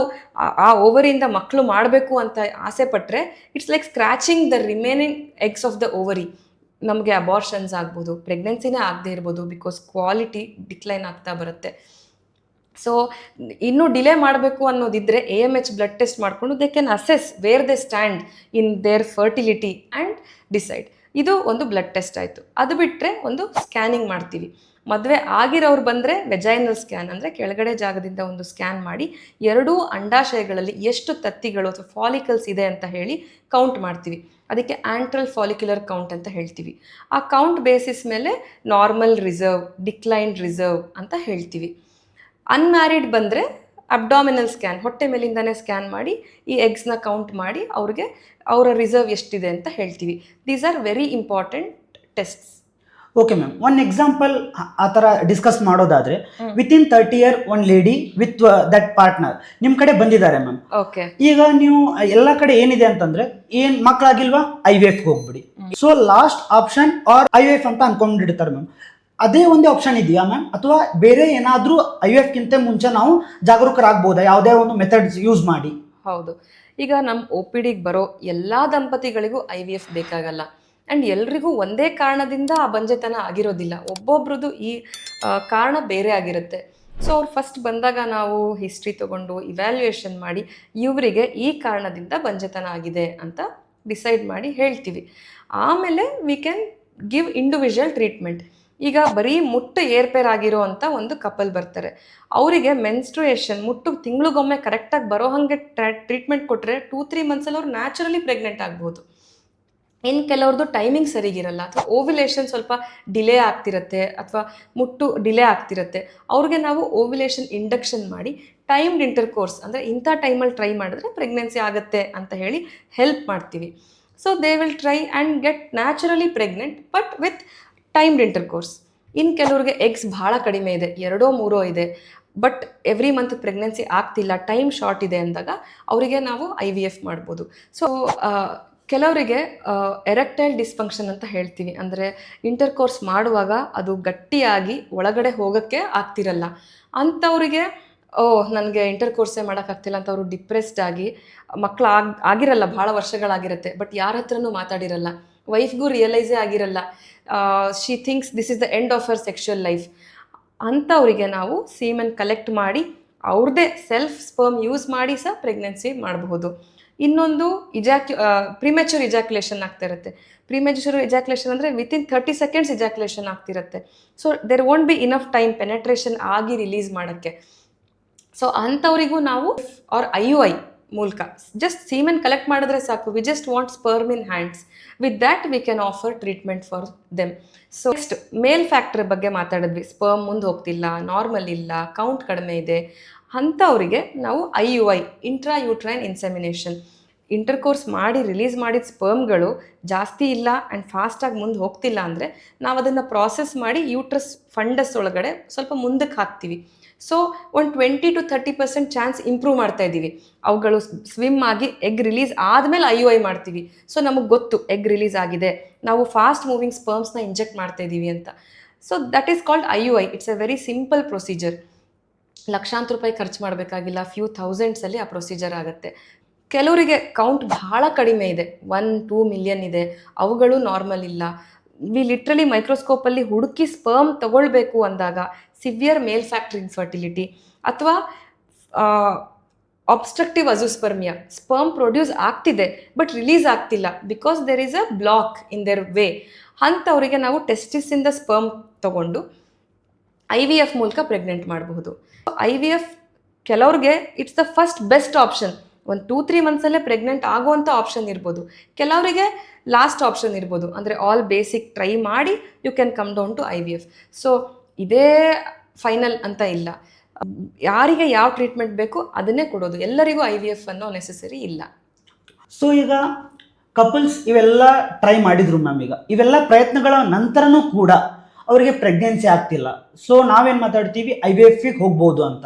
[SPEAKER 2] ಆ ಓವರಿಯಿಂದ ಮಕ್ಕಳು ಮಾಡಬೇಕು ಅಂತ ಆಸೆ ಪಟ್ಟರೆ it's like scratching the remaining eggs of the ovary. ನಮಗೆ ಅಬಾರ್ಷನ್ಸ್ ಆಗ್ಬೋದು, ಪ್ರೆಗ್ನೆನ್ಸಿನೇ ಆಗದೆ ಇರ್ಬೋದು, ಬಿಕಾಸ್ ಕ್ವಾಲಿಟಿ ಡಿಕ್ಲೈನ್ ಆಗ್ತಾ ಬರುತ್ತೆ. ಸೊ ಇನ್ನೂ ಡಿಲೇ ಮಾಡಬೇಕು ಅನ್ನೋದಿದ್ದರೆ AMH ಬ್ಲಡ್ ಟೆಸ್ಟ್ ಮಾಡಿಕೊಂಡು they can assess where they stand in their fertility and decide. ಇದು ಒಂದು ಬ್ಲಡ್ ಟೆಸ್ಟ್ ಆಯಿತು. ಅದು ಬಿಟ್ಟರೆ ಒಂದು ಸ್ಕ್ಯಾನಿಂಗ್ ಮಾಡ್ತೀವಿ. ಮದುವೆ ಆಗಿರೋರು ಬಂದರೆ ವೆಜೈನಲ್ ಸ್ಕ್ಯಾನ್ ಅಂದರೆ ಕೆಳಗಡೆ ಜಾಗದಿಂದ ಒಂದು ಸ್ಕ್ಯಾನ್ ಮಾಡಿ ಎರಡೂ ಅಂಡಾಶಯಗಳಲ್ಲಿ ಎಷ್ಟು ತತ್ತಿಗಳು ಅಥವಾ ಫಾಲಿಕಲ್ಸ್ ಇದೆ ಅಂತ ಹೇಳಿ ಕೌಂಟ್ ಮಾಡ್ತೀವಿ. ಅದಕ್ಕೆ ಆಂಟ್ರಲ್ ಫಾಲಿಕ್ಯುಲರ್ ಕೌಂಟ್ ಅಂತ ಹೇಳ್ತೀವಿ. ಆ ಕೌಂಟ್ ಬೇಸಿಸ್ ಮೇಲೆ ನಾರ್ಮಲ್ ರಿಸರ್ವ್, ಡಿಕ್ಲೈನ್ಡ್ ರಿಸರ್ವ್ ಅಂತ ಹೇಳ್ತೀವಿ. ಅನ್ಮ್ಯಾರಿಡ್ ಬಂದರೆ ಅಬ್ಡಾಮಿನಲ್ ಸ್ಕ್ಯಾನ್, ಹೊಟ್ಟೆ ಮೇಲಿಂದನೇ ಸ್ಕ್ಯಾನ್ ಮಾಡಿ ಈ ಎಗ್ಸ್ನ ಕೌಂಟ್ ಮಾಡಿ ಅವ್ರಿಗೆ ಅವರ ರಿಸರ್ವ್ ಎಷ್ಟಿದೆ ಅಂತ ಹೇಳ್ತೀವಿ. These are very important tests.
[SPEAKER 1] Okay ma'am, one example ಆ ಥರ ಡಿಸ್ಕಸ್ ಮಾಡೋದಾದ್ರೆ within 30 year one lady with that partner ನಿಮ್ಮ ಕಡೆ ಬಂದಿದ್ದಾರೆ ಮ್ಯಾಮ್.
[SPEAKER 2] ಓಕೆ,
[SPEAKER 1] ಈಗ ನೀವು ಎಲ್ಲ ಕಡೆ ಏನಿದೆ ಅಂತಂದ್ರೆ ಏನ್ ಮಕ್ಕಳಾಗಿಲ್ವಾ IVF ಹೋಗ್ಬಿಡಿ. So last option are IVF ಅಂತ ಅನ್ಕೊಂಡಿರ್ತಾರೆ ಮ್ಯಾಮ್. ಅದೇ ಒಂದೇ ಆಪ್ಷನ್ ಇದೆಯಾ ಮ್ಯಾಮ್, ಅಥವಾ ಬೇರೆ ಏನಾದರೂ IVFಗಿಂತ ಮುಂಚೆ ನಾವು ಜಾಗರೂಕರಾಗಬಹುದಾ ಯಾವುದೇ ಒಂದು ಮೆಥಡ್ಸ್ ಯೂಸ್ ಮಾಡಿ?
[SPEAKER 2] ಹೌದು. ಈಗ ನಮ್ಮ OPDಗೆ ಬರೋ ಎಲ್ಲ ದಂಪತಿಗಳಿಗೂ IVF ಬೇಕಾಗಲ್ಲ. ಆ್ಯಂಡ್ ಎಲ್ರಿಗೂ ಒಂದೇ ಕಾರಣದಿಂದ ಆ ಬಂಜೆತನ ಆಗಿರೋದಿಲ್ಲ. ಒಬ್ಬೊಬ್ರದ್ದು ಈ ಕಾರಣ ಬೇರೆ ಆಗಿರುತ್ತೆ. ಸೊ ಅವ್ರು ಫಸ್ಟ್ ಬಂದಾಗ ನಾವು ಹಿಸ್ಟ್ರಿ ತೊಗೊಂಡು ಇವ್ಯಾಲ್ಯೂಯೇಷನ್ ಮಾಡಿ ಇವರಿಗೆ ಈ ಕಾರಣದಿಂದ ಬಂಜೆತನ ಆಗಿದೆ ಅಂತ ಡಿಸೈಡ್ ಮಾಡಿ ಹೇಳ್ತೀವಿ. ಆಮೇಲೆ we can give individual treatment. ಈಗ ಬರೀ ಮುಟ್ಟು ಏರ್ಪೇರ್ ಆಗಿರೋ ಅಂಥ ಒಂದು ಕಪಲ್ ಬರ್ತಾರೆ, ಅವರಿಗೆ ಮೆನ್ಸ್ಟ್ರುಯೇಷನ್ ಮುಟ್ಟು ತಿಂಗಳಿಗೊಮ್ಮೆ ಕರೆಕ್ಟಾಗಿ ಬರೋ ಹಾಗೆ ಟ್ರೀಟ್ಮೆಂಟ್ ಕೊಟ್ಟರೆ 2-3 ಮಂತ್ಸಲ್ಲಿ ಅವ್ರು ನ್ಯಾಚುರಲಿ ಪ್ರೆಗ್ನೆಂಟ್ ಆಗ್ಬೋದು. ಇನ್ನು ಕೆಲವ್ರದ್ದು ಟೈಮಿಂಗ್ ಸರಿಗಿರಲ್ಲ, ಅಥವಾ ಓವ್ಯುಲೇಷನ್ ಸ್ವಲ್ಪ ಡಿಲೇ ಆಗ್ತಿರುತ್ತೆ, ಅಥವಾ ಮುಟ್ಟು ಡಿಲೇ ಆಗ್ತಿರುತ್ತೆ. ಅವ್ರಿಗೆ ನಾವು ಓವ್ಯುಲೇಷನ್ ಇಂಡಕ್ಷನ್ ಮಾಡಿ ಟೈಮ್ಡ್ ಇಂಟರ್ಕೋರ್ಸ್ ಅಂದರೆ ಇಂಥ ಟೈಮಲ್ಲಿ ಟ್ರೈ ಮಾಡಿದ್ರೆ ಪ್ರೆಗ್ನೆನ್ಸಿ ಆಗುತ್ತೆ ಅಂತ ಹೇಳಿ ಹೆಲ್ಪ್ ಮಾಡ್ತೀವಿ. So they will try and get naturally pregnant but with timed intercourse. ಇನ್ನು ಕೆಲವ್ರಿಗೆ ಎಗ್ಸ್ ಭಾಳ ಕಡಿಮೆ ಇದೆ, 2-3 ಇದೆ, ಬಟ್ ಎವ್ರಿ ಮಂತ್ ಪ್ರೆಗ್ನೆನ್ಸಿ ಆಗ್ತಿಲ್ಲ, ಟೈಮ್ ಶಾರ್ಟ್ ಇದೆ ಅಂದಾಗ ಅವರಿಗೆ ನಾವು IVF ಮಾಡ್ಬೋದು. ಸೊ ಕೆಲವರಿಗೆ ಎರೆಕ್ಟೈಲ್ ಡಿಸ್ಫಂಕ್ಷನ್ ಅಂತ ಹೇಳ್ತೀವಿ. ಅಂದರೆ ಇಂಟರ್ಕೋರ್ಸ್ ಮಾಡುವಾಗ ಅದು ಗಟ್ಟಿಯಾಗಿ ಒಳಗಡೆ ಹೋಗೋಕ್ಕೆ ಆಗ್ತಿರಲ್ಲ. ಅಂಥವರಿಗೆ ನನಗೆ ಇಂಟರ್ಕೋರ್ಸೇ ಮಾಡೋಕ್ಕಾಗ್ತಿಲ್ಲ ಅಂತ ಅವರು ಡಿಪ್ರೆಸ್ಡ್ ಆಗಿ ಮಕ್ಕಳು ಆಗಿರಲ್ಲ, ಭಾಳ ವರ್ಷಗಳಾಗಿರುತ್ತೆ, ಬಟ್ ಯಾರ ಹತ್ರನೂ ಮಾತಾಡಿರಲ್ಲ, ವೈಫ್ಗೂ ರಿಯಲೈಸೇ ಆಗಿರಲ್ಲ, she thinks this is the end of her sexual life. ಅಂಥವರಿಗೆ ನಾವು ಸೀಮೆನ್ ಕಲೆಕ್ಟ್ ಮಾಡಿ ಅವ್ರದ್ದೇ ಸೆಲ್ಫ್ ಸ್ಪರ್ಮ್ ಯೂಸ್ ಮಾಡಿ ಸಹ ಪ್ರೆಗ್ನೆನ್ಸಿ ಮಾಡಬಹುದು. ಇನ್ನೊಂದು ಪ್ರಿಮೆಚೂರ್ ಇಜಾಕ್ಯುಲೇಷನ್ ಆಗ್ತಾ ಇರುತ್ತೆ. ಪ್ರಿಮೆಚೂರ್ ಇಜಾಕ್ಯುಲೇಷನ್ ಅಂದರೆ ವಿತಿನ್ 30 ಸೆಕೆಂಡ್ಸ್ ಇಜಾಕ್ಯುಲೇಷನ್ ಆಗ್ತಿರುತ್ತೆ. So there won't be enough time penetration ಆಗಿ ರಿಲೀಸ್ ಮಾಡೋಕ್ಕೆ. ಸೊ ಅಂಥವರಿಗೂ ನಾವು ಆರ್ IUI ಮೂಲಕ ಜಸ್ಟ್ ಸೀಮೆನ್ ಕಲೆಕ್ಟ್ ಮಾಡಿದ್ರೆ ಸಾಕು, we just want sperm in hands. With that we can offer treatment for them. So next male factor ಬಗ್ಗೆ ಮಾತಾಡಿದ್ವಿ. Sperm ಮುಂದೆ ಹೋಗ್ತಿಲ್ಲ, ನಾರ್ಮಲ್ ಇಲ್ಲ, ಕೌಂಟ್ ಕಡಿಮೆ ಇದೆ, ಅಂಥವರಿಗೆ ನಾವು IUI intra uterine insemination, intercourse ಮಾಡಿ ರಿಲೀಸ್ ಮಾಡಿದ ಸ್ಪರ್ಮ್ಗಳು ಜಾಸ್ತಿ ಇಲ್ಲ ಆ್ಯಂಡ್ ಫಾಸ್ಟಾಗಿ ಮುಂದೆ ಹೋಗ್ತಿಲ್ಲ ಅಂದರೆ ನಾವು ಅದನ್ನು ಪ್ರಾಸೆಸ್ ಮಾಡಿ ಯೂಟ್ರಸ್ ಫಂಡಸ್ ಒಳಗಡೆ ಸ್ವಲ್ಪ ಮುಂದಕ್ಕೆ ಹಾಕ್ತೀವಿ. ಸೊ ಒಂದು 20-30% ಚಾನ್ಸ್ ಇಂಪ್ರೂವ್ ಮಾಡ್ತಾ ಇದ್ದೀವಿ. ಅವುಗಳು ಸ್ವಿಮ್ ಆಗಿ ಎಗ್ ರಿಲೀಸ್ ಆದಮೇಲೆ IUI ಮಾಡ್ತೀವಿ. ಸೊ ನಮಗೆ ಗೊತ್ತು ಎಗ್ ರಿಲೀಸ್ ಆಗಿದೆ, ನಾವು ಫಾಸ್ಟ್ ಮೂವಿಂಗ್ ಸ್ಪರ್ಮ್ಸ್ನ ಇಂಜೆಕ್ಟ್ ಮಾಡ್ತಾ ಇದ್ದೀವಿ ಅಂತ. So that is called IUI. It's A very simple procedure. ಲಕ್ಷಾಂತರ ರೂಪಾಯಿ ಖರ್ಚು ಮಾಡಬೇಕಾಗಿಲ್ಲ, ಫ್ಯೂ ಥೌಸಂಡ್ಸಲ್ಲಿ ಆ ಪ್ರೊಸೀಜರ್ ಆಗುತ್ತೆ. ಕೆಲವರಿಗೆ ಕೌಂಟ್ ಬಹಳ ಕಡಿಮೆ ಇದೆ, 1-2 ಮಿಲಿಯನ್ ಇದೆ, ಅವುಗಳು ನಾರ್ಮಲ್ ಇಲ್ಲ. ಲಿಟ್ರಲಿ ಮೈಕ್ರೋಸ್ಕೋಪಲ್ಲಿ ಹುಡುಕಿ ಸ್ಪರ್ಮ್ ತಗೊಳ್ಬೇಕು ಅಂದಾಗ ಸಿವಿಯರ್ ಮೇಲ್ ಫ್ಯಾಕ್ಟರ್ ಇನ್ಫರ್ಟಿಲಿಟಿ ಅಥವಾ ಅಬ್ಸ್ಟ್ರಕ್ಟಿವ್ ಅಜೋಸ್ಪರ್ಮಿಯಾ, ಸ್ಪರ್ಮ್ ಪ್ರೊಡ್ಯೂಸ್ ಆಗ್ತಿದೆ ಬಟ್ ರಿಲೀಸ್ ಆಗ್ತಿಲ್ಲ because there is a block in their way, ಅಂಥವರಿಗೆ ನಾವು ಟೆಸ್ಟಿಸಿಂದ ಸ್ಪರ್ಮ್ ತಗೊಂಡು IVF ಮೂಲಕ ಪ್ರೆಗ್ನೆಂಟ್ ಮಾಡಬಹುದು. IVF ಕೆಲವ್ರಿಗೆ it's the first best option. ಒಂದು 2-3 ಮಂತ್ಸಲ್ಲೇ ಪ್ರೆಗ್ನೆಂಟ್ ಆಗುವಂಥ ಆಪ್ಷನ್ ಇರ್ಬೋದು, ಕೆಲವರಿಗೆ ಲಾಸ್ಟ್ ಆಪ್ಷನ್ ಇರ್ಬೋದು. ಅಂದರೆ ಆಲ್ ಬೇಸಿಕ್ ಟ್ರೈ ಮಾಡಿ you can come down to IVF. So ಇದೇ ಫೈನಲ್ ಅಂತ ಇಲ್ಲ, ಯಾರಿಗೆ ಯಾವ ಟ್ರೀಟ್ಮೆಂಟ್ ಬೇಕು ಅದನ್ನೇ ಕೊಡೋದು. ಎಲ್ಲರಿಗೂ IVF ಅನ್ನೋ ನೆಸೆಸರಿ ಇಲ್ಲ.
[SPEAKER 1] ಸೊ ಈಗ ಕಪಲ್ಸ್ ಇವೆಲ್ಲ ಟ್ರೈ ಮಾಡಿದ್ರು ಮ್ಯಾಮ್. ಈಗ ಇವೆಲ್ಲ ಪ್ರಯತ್ನಗಳ ನಂತರನೂ ಕೂಡ ಅವರಿಗೆ ಪ್ರೆಗ್ನೆನ್ಸಿ ಆಗ್ತಿಲ್ಲ. ಸೊ ನಾವೇನು ಮಾತಾಡ್ತೀವಿ, IVFಗೆ ಹೋಗ್ಬೋದು ಅಂತ.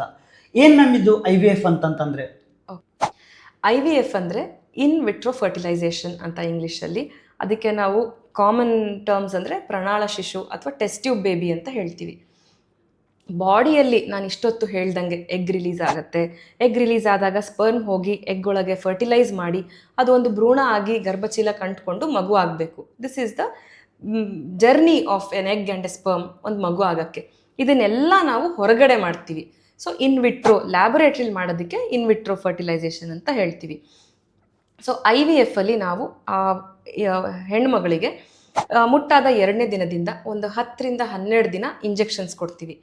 [SPEAKER 1] ಏನು ಮ್ಯಾಮ್ ಇದು IVF ಅಂತಂತಂದರೆ?
[SPEAKER 2] IVF ಅಂದರೆ ಇನ್ ವಿಟ್ರೋ ಫರ್ಟಿಲೈಸೇಷನ್ ಅಂತ ಇಂಗ್ಲೀಷಲ್ಲಿ. ಅದಕ್ಕೆ ನಾವು ಕಾಮನ್ ಟರ್ಮ್ಸ್ ಅಂದರೆ ಪ್ರಣಾಳ ಶಿಶು ಅಥವಾ ಟೆಸ್ಟ್ ಟ್ಯೂಬ್ ಬೇಬಿ ಅಂತ ಹೇಳ್ತೀವಿ. ಬಾಡಿಯಲ್ಲಿ ನಾನು ಇಷ್ಟೊತ್ತು ಹೇಳ್ದಂಗೆ ಎಗ್ ರಿಲೀಸ್ ಆಗುತ್ತೆ. ಎಗ್ ರಿಲೀಸ್ ಆದಾಗ ಸ್ಪರ್ಮ್ ಹೋಗಿ ಎಗ್ ಒಳಗೆ ಫರ್ಟಿಲೈಸ್ ಮಾಡಿ ಅದು ಒಂದು ಭ್ರೂಣ ಆಗಿ ಗರ್ಭಚೀಲ ಕಂಡುಕೊಂಡು ಮಗು ಆಗಬೇಕು. This is the journey of N egg and A sperm, ಒಂದು ಮಗು ಆಗೋಕ್ಕೆ. ಇದನ್ನೆಲ್ಲ ನಾವು ಹೊರಗಡೆ ಮಾಡ್ತೀವಿ. ಸೊ ಇನ್ ವಿಟ್ರೋ ಲ್ಯಾಬೊರೇಟ್ರಿಲಿ ಮಾಡೋದಕ್ಕೆ ಇನ್ ವಿಟ್ರೋ ಫರ್ಟಿಲೈಸೇಷನ್ ಅಂತ ಹೇಳ್ತೀವಿ. ಸೊ IVF ಅಲ್ಲಿ ನಾವು ಆ ಹೆಣ್ಮಗಳಿಗೆ ಮುಟ್ಟಾದ 2ನೇ ದಿನದಿಂದ ಒಂದು 10-12 ದಿನ ಇಂಜೆಕ್ಷನ್ಸ್ ಕೊಡ್ತೀವಿ.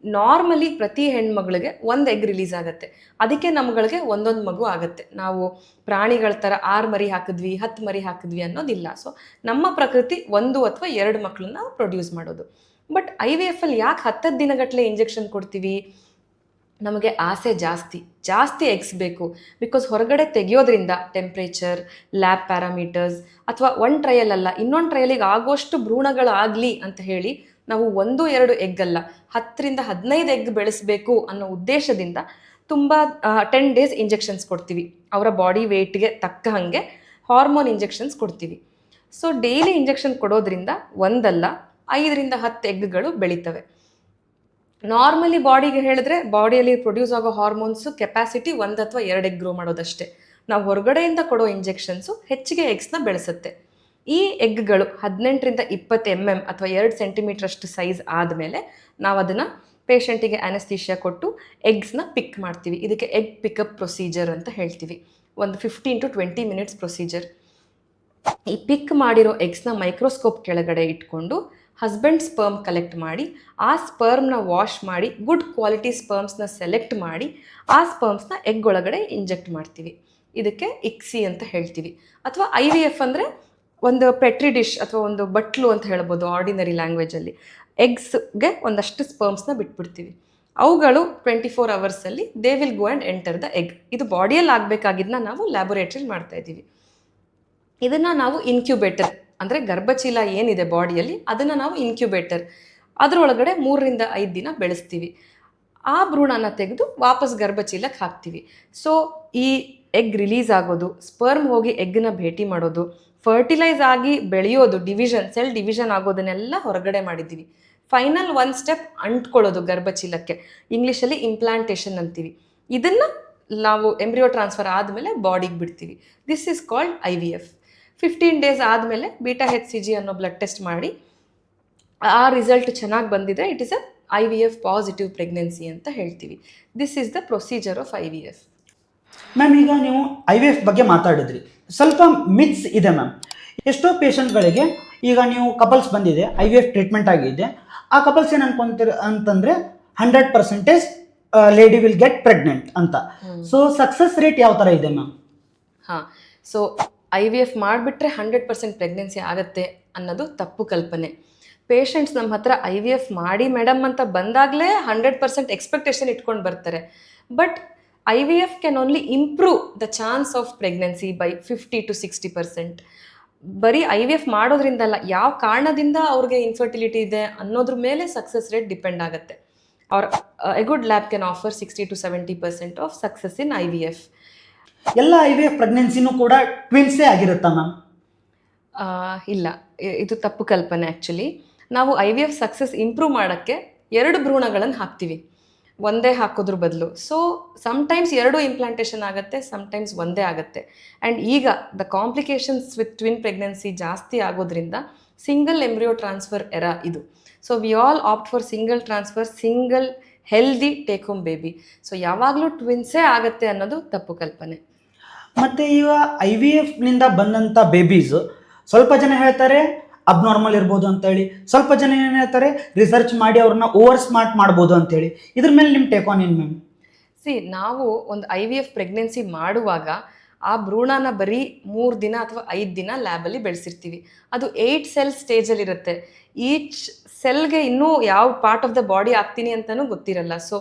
[SPEAKER 2] ನಾರ್ಮಲಿ ಪ್ರತಿ ಹೆಣ್ಮಗಳಿಗೆ 1 ಎಗ್ ರಿಲೀಸ್ ಆಗುತ್ತೆ, ಅದಕ್ಕೆ ನಮ್ಗಳಿಗೆ ಒಂದೊಂದು ಮಗು ಆಗುತ್ತೆ. ನಾವು ಪ್ರಾಣಿಗಳ ಥರ 6 ಮರಿ ಹಾಕಿದ್ವಿ 10 ಮರಿ ಹಾಕಿದ್ವಿ ಅನ್ನೋದಿಲ್ಲ. ಸೊ ನಮ್ಮ ಪ್ರಕೃತಿ 1 ಅಥವಾ 2 ಮಕ್ಕಳನ್ನ ಪ್ರೊಡ್ಯೂಸ್ ಮಾಡೋದು. ಬಟ್ IVF ಅಲ್ಲಿ ಯಾಕೆ 10 ದಿನಗಟ್ಟಲೆ ಇಂಜೆಕ್ಷನ್ ಕೊಡ್ತೀವಿ? ನಮಗೆ ಆಸೆ ಜಾಸ್ತಿ ಎಗ್ಸ್ ಬೇಕು. ಬಿಕಾಸ್ ಹೊರಗಡೆ ತೆಗೆಯೋದ್ರಿಂದ ಟೆಂಪ್ರೇಚರ್, ಲ್ಯಾಬ್ ಪ್ಯಾರಾಮೀಟರ್ಸ್ ಅಥವಾ ಒಂದು ಟ್ರಯಲ್ ಅಲ್ಲ ಇನ್ನೊಂದು ಟ್ರಯಲಿಗೆ ಆಗೋಷ್ಟು ಭ್ರೂಣಗಳಾಗಲಿ ಅಂತ ಹೇಳಿ ನಾವು 1-2 ಎಗ್ ಅಲ್ಲ 10-15 ಎಗ್ ಬೆಳೆಸಬೇಕು ಅನ್ನೋ ಉದ್ದೇಶದಿಂದ ತುಂಬ 10 ಡೇಸ್ ಇಂಜೆಕ್ಷನ್ಸ್ ಕೊಡ್ತೀವಿ. ಅವರ ಬಾಡಿ ವೆಯ್ಟ್ಗೆ ತಕ್ಕ ಹಾಗೆ ಹಾರ್ಮೋನ್ ಇಂಜೆಕ್ಷನ್ಸ್ ಕೊಡ್ತೀವಿ. ಸೊ ಡೈಲಿ ಇಂಜೆಕ್ಷನ್ ಕೊಡೋದ್ರಿಂದ 5-10 ಎಗ್ಗಳು ಬೆಳೀತವೆ. ನಾರ್ಮಲಿ ಬಾಡಿಗೆ ಹೇಳಿದ್ರೆ ಬಾಡಿಯಲ್ಲಿ ಪ್ರೊಡ್ಯೂಸ್ ಆಗೋ ಹಾರ್ಮೋನ್ಸು ಕೆಪಾಸಿಟಿ 1 ಅಥವಾ 2 ಎಗ್ ಗ್ರೋ ಮಾಡೋದಷ್ಟೇ. ನಾವು ಹೊರಗಡೆಯಿಂದ ಕೊಡೋ ಇಂಜೆಕ್ಷನ್ಸು ಹೆಚ್ಚಿಗೆ ಎಗ್ಸ್ನ ಬೆಳೆಸುತ್ತೆ. ಈ ಎಗ್ಗಳು 18-20 mm ಅಥವಾ 2 ಸೆಂಟಿಮೀಟರ್ ಅಷ್ಟು ಸೈಜ್ ಆದಮೇಲೆ ನಾವು ಅದನ್ನು ಪೇಷಂಟಿಗೆ ಅನೆಸ್ಥೀಷಿಯಾ ಕೊಟ್ಟು ಎಗ್ಸ್ನ ಪಿಕ್ ಮಾಡ್ತೀವಿ. ಇದಕ್ಕೆ ಎಗ್ ಪಿಕಪ್ ಪ್ರೊಸೀಜರ್ ಅಂತ ಹೇಳ್ತೀವಿ. ಒಂದು 15-20 ಮಿನಿಟ್ಸ್ ಪ್ರೊಸೀಜರ್. ಈ ಪಿಕ್ ಮಾಡಿರೋ ಎಗ್ಸ್ನ ಮೈಕ್ರೋಸ್ಕೋಪ್ ಕೆಳಗಡೆ ಇಟ್ಕೊಂಡು ಹಸ್ಬೆಂಡ್ ಸ್ಪರ್ಮ್ ಕಲೆಕ್ಟ್ ಮಾಡಿ ಆ ಸ್ಪರ್ಮ್ನ ವಾಶ್ ಮಾಡಿ ಗುಡ್ ಕ್ವಾಲಿಟಿ ಸ್ಪರ್ಮ್ಸ್ನ ಸೆಲೆಕ್ಟ್ ಮಾಡಿ ಆ ಸ್ಪರ್ಮ್ಸ್ನ ಎಗ್ ಒಳಗಡೆ ಇಂಜೆಕ್ಟ್ ಮಾಡ್ತೀವಿ. ಇದಕ್ಕೆ ICSI ಅಂತ ಹೇಳ್ತೀವಿ. ಅಥವಾ IVF ಅಂದರೆ ಒಂದು ಪೆಟ್ರಿ ಡಿಶ್ ಅಥವಾ ಒಂದು ಬಟ್ಲು ಅಂತ ಹೇಳ್ಬೋದು ಆರ್ಡಿನರಿ ಲ್ಯಾಂಗ್ವೇಜಲ್ಲಿ. ಎಗ್ಸ್ಗೆ ಒಂದಷ್ಟು ಸ್ಪರ್ಮ್ಸ್ನ ಬಿಟ್ಬಿಡ್ತೀವಿ. ಅವುಗಳು 24 ಅವರ್ಸಲ್ಲಿ they will go and enter the egg. ಇದು ಬಾಡಿಯಲ್ಲಿ ಆಗಬೇಕಾಗಿದ್ದನ್ನ ನಾವು ಲ್ಯಾಬೊರೇಟ್ರಿಲಿ ಮಾಡ್ತಾ ಇದ್ದೀವಿ. ಇದನ್ನು ನಾವು ಇನ್ಕ್ಯುಬೇಟರ್ ಅಂದರೆ ಗರ್ಭಚೀಲ ಏನಿದೆ ಬಾಡಿಯಲ್ಲಿ ಅದನ್ನು ನಾವು ಇನ್ಕ್ಯುಬೇಟರ್ ಅದರೊಳಗಡೆ 3-5 ದಿನ ಬೆಳೆಸ್ತೀವಿ. ಆ ಭ್ರೂಣನ ತೆಗೆದು ವಾಪಸ್ ಗರ್ಭಚೀಲಕ್ಕೆ ಹಾಕ್ತೀವಿ. ಸೊ ಈ ಎಗ್ ರಿಲೀಸ್ ಆಗೋದು, ಸ್ಪರ್ಮ್ ಹೋಗಿ ಎಗ್ನ ಭೇಟಿ ಮಾಡೋದು, ಫರ್ಟಿಲೈಸ್ ಆಗಿ ಬೆಳೆಯೋದು, ಸೆಲ್ ಡಿವಿಷನ್ ಆಗೋದನ್ನೆಲ್ಲ ಹೊರಗಡೆ ಮಾಡಿದ್ದೀವಿ. ಫೈನಲ್ 1 ಸ್ಟೆಪ್ ಅಂಟ್ಕೊಳ್ಳೋದು ಗರ್ಭಚೀಲಕ್ಕೆ, ಇಂಗ್ಲೀಷಲ್ಲಿ ಇಂಪ್ಲಾಂಟೇಷನ್ ಅಂತೀವಿ. ಇದನ್ನು ನಾವು ಎಂಬ್ರಿಯೋ ಟ್ರಾನ್ಸ್ಫರ್ ಆದಮೇಲೆ ಬಾಡಿಗೆ ಬಿಡ್ತೀವಿ. This is called IVF. 15 days ಆದಮೇಲೆ β-HCG ಅನ್ನೋ ಬ್ಲಡ್ ಟೆಸ್ಟ್ ಮಾಡಿ ಆ ರಿಸಲ್ಟ್ ಚೆನ್ನಾಗಿ ಬಂದಿದ್ರೆ it is a IVF positive pregnancy ಅಂತ ಹೇಳ್ತೀವಿ. This is the procedure of IVF.
[SPEAKER 1] Ma'am, ಈಗ ನೀವು IVF ಬಗ್ಗೆ ಮಾತಾಡಿದ್ರಿ, ಸ್ವಲ್ಪ ಮಿತ್ಸ್ ಇದೆ ಮ್ಯಾಮ್. ಎಷ್ಟೋ ಪೇಷಂಟ್ಗಳಿಗೆ ಈಗ ನೀವು ಕಪಲ್ಸ್ ಬಂದಿದೆ IVF ಟ್ರೀಟ್ಮೆಂಟ್ ಆಗಿದೆ, ಆ ಕಪಲ್ಸ್ ಏನು ಅನ್ಕೊಂತೀರ ಅಂತಂದರೆ 100% ಲೇಡಿ ವಿಲ್ ಗೆಟ್ ಪ್ರೆಗ್ನೆಂಟ್ ಅಂತ. ಸೊ ಸಕ್ಸಸ್ ರೇಟ್ ಯಾವ ಥರ ಇದೆ ಮ್ಯಾಮ್?
[SPEAKER 2] ಹಾಂ, ಸೊ IVF ಮಾಡಿಬಿಟ್ರೆ 100% ಪ್ರೆಗ್ನೆನ್ಸಿ ಆಗುತ್ತೆ ಅನ್ನೋದು ತಪ್ಪು ಕಲ್ಪನೆ. ಪೇಷಂಟ್ಸ್ ನಮ್ಮ ಹತ್ರ IVF ಮಾಡಿ ಮೇಡಮ್ ಅಂತ ಬಂದಾಗಲೇ 100% ಎಕ್ಸ್ಪೆಕ್ಟೇಷನ್ ಇಟ್ಕೊಂಡು ಬರ್ತಾರೆ. But IVF can only improve the chance of pregnancy by 50-60%. ಬರೀ IVF ಮಾಡೋದ್ರಿಂದಲ್ಲ, ಯಾವ ಕಾರಣದಿಂದ ಅವ್ರಿಗೆ ಇನ್ಫರ್ಟಿಲಿಟಿ ಇದೆ ಅನ್ನೋದ್ರ ಮೇಲೆ ಸಕ್ಸಸ್ ರೇಟ್ ಡಿಪೆಂಡ್ ಆಗುತ್ತೆ. A good lab can offer 60-70% of success in IVF.
[SPEAKER 1] ಎಲ್ಲ IVF ಪ್ರೆಗ್ನೆನ್ಸಿನೂ ಕೂಡ ಟ್ವಿನ್ಸೇ ಆಗಿರುತ್ತಾ ಮ್ಯಾಮ್?
[SPEAKER 2] ಇಲ್ಲ, ಇದು ತಪ್ಪು ಕಲ್ಪನೆ. ಆ್ಯಕ್ಚುಲಿ ನಾವು IVF ಸಕ್ಸಸ್ ಇಂಪ್ರೂವ್ ಮಾಡೋಕ್ಕೆ 2 ಭ್ರೂಣಗಳನ್ನು ಹಾಕ್ತೀವಿ, ಒಂದೇ ಹಾಕೋದ್ರ ಬದಲು. ಸೊ ಸಮ್ಟೈಮ್ಸ್ 2 ಇಂಪ್ಲಾಂಟೇಷನ್ ಆಗುತ್ತೆ, ಸಮ್ಟೈಮ್ಸ್ ಒಂದೇ ಆಗುತ್ತೆ. ಆ್ಯಂಡ್ ಈಗ the complications with twin pregnancy ಜಾಸ್ತಿ ಆಗೋದ್ರಿಂದ ಸಿಂಗಲ್ ಎಂಬ್ರಿಯೋ ಟ್ರಾನ್ಸ್ಫರ್ ಎರಾ ಇದು. So we all opt for single transfer, single healthy take home baby. So ಯಾವಾಗಲೂ ಟ್ವಿನ್ಸೇ ಆಗುತ್ತೆ ಅನ್ನೋದು ತಪ್ಪು ಕಲ್ಪನೆ.
[SPEAKER 1] ಮತ್ತು ಈಗ IVFನಿಂದ ಬಂದಂಥ ಬೇಬೀಸು ಸ್ವಲ್ಪ ಜನ ಹೇಳ್ತಾರೆ ಅಬ್ನಾರ್ಮಲ್ ಇರ್ಬೋದು ಅಂತೇಳಿ, ಸ್ವಲ್ಪ ಜನ ಏನು ಹೇಳ್ತಾರೆ ರಿಸರ್ಚ್ ಮಾಡಿ ಅವ್ರನ್ನ ಓವರ್ ಸ್ಮಾರ್ಟ್ ಮಾಡ್ಬೋದು ಅಂತೇಳಿ. ಇದ್ರ ಮೇಲೆ ನಿಮ್ಮ ಟೇಕ್ ಆನ್ ಏನು ಮ್ಯಾಮ್?
[SPEAKER 2] ನಾವು ಒಂದು IVF ಪ್ರೆಗ್ನೆನ್ಸಿ ಮಾಡುವಾಗ ಆ ಭ್ರೂಣನ ಬರೀ 3 ದಿನ ಅಥವಾ 5 ದಿನ ಲ್ಯಾಬಲ್ಲಿ ಬೆಳೆಸಿರ್ತೀವಿ. ಅದು 8 ಸೆಲ್ ಸ್ಟೇಜಲ್ಲಿರುತ್ತೆ. ಈಚ್ ಸೆಲ್ಗೆ ಇನ್ನೂ ಯಾವ ಪಾರ್ಟ್ ಆಫ್ ದ ಬಾಡಿ ಆಗ್ತೀನಿ ಅಂತಲೂ ಗೊತ್ತಿರಲ್ಲ. So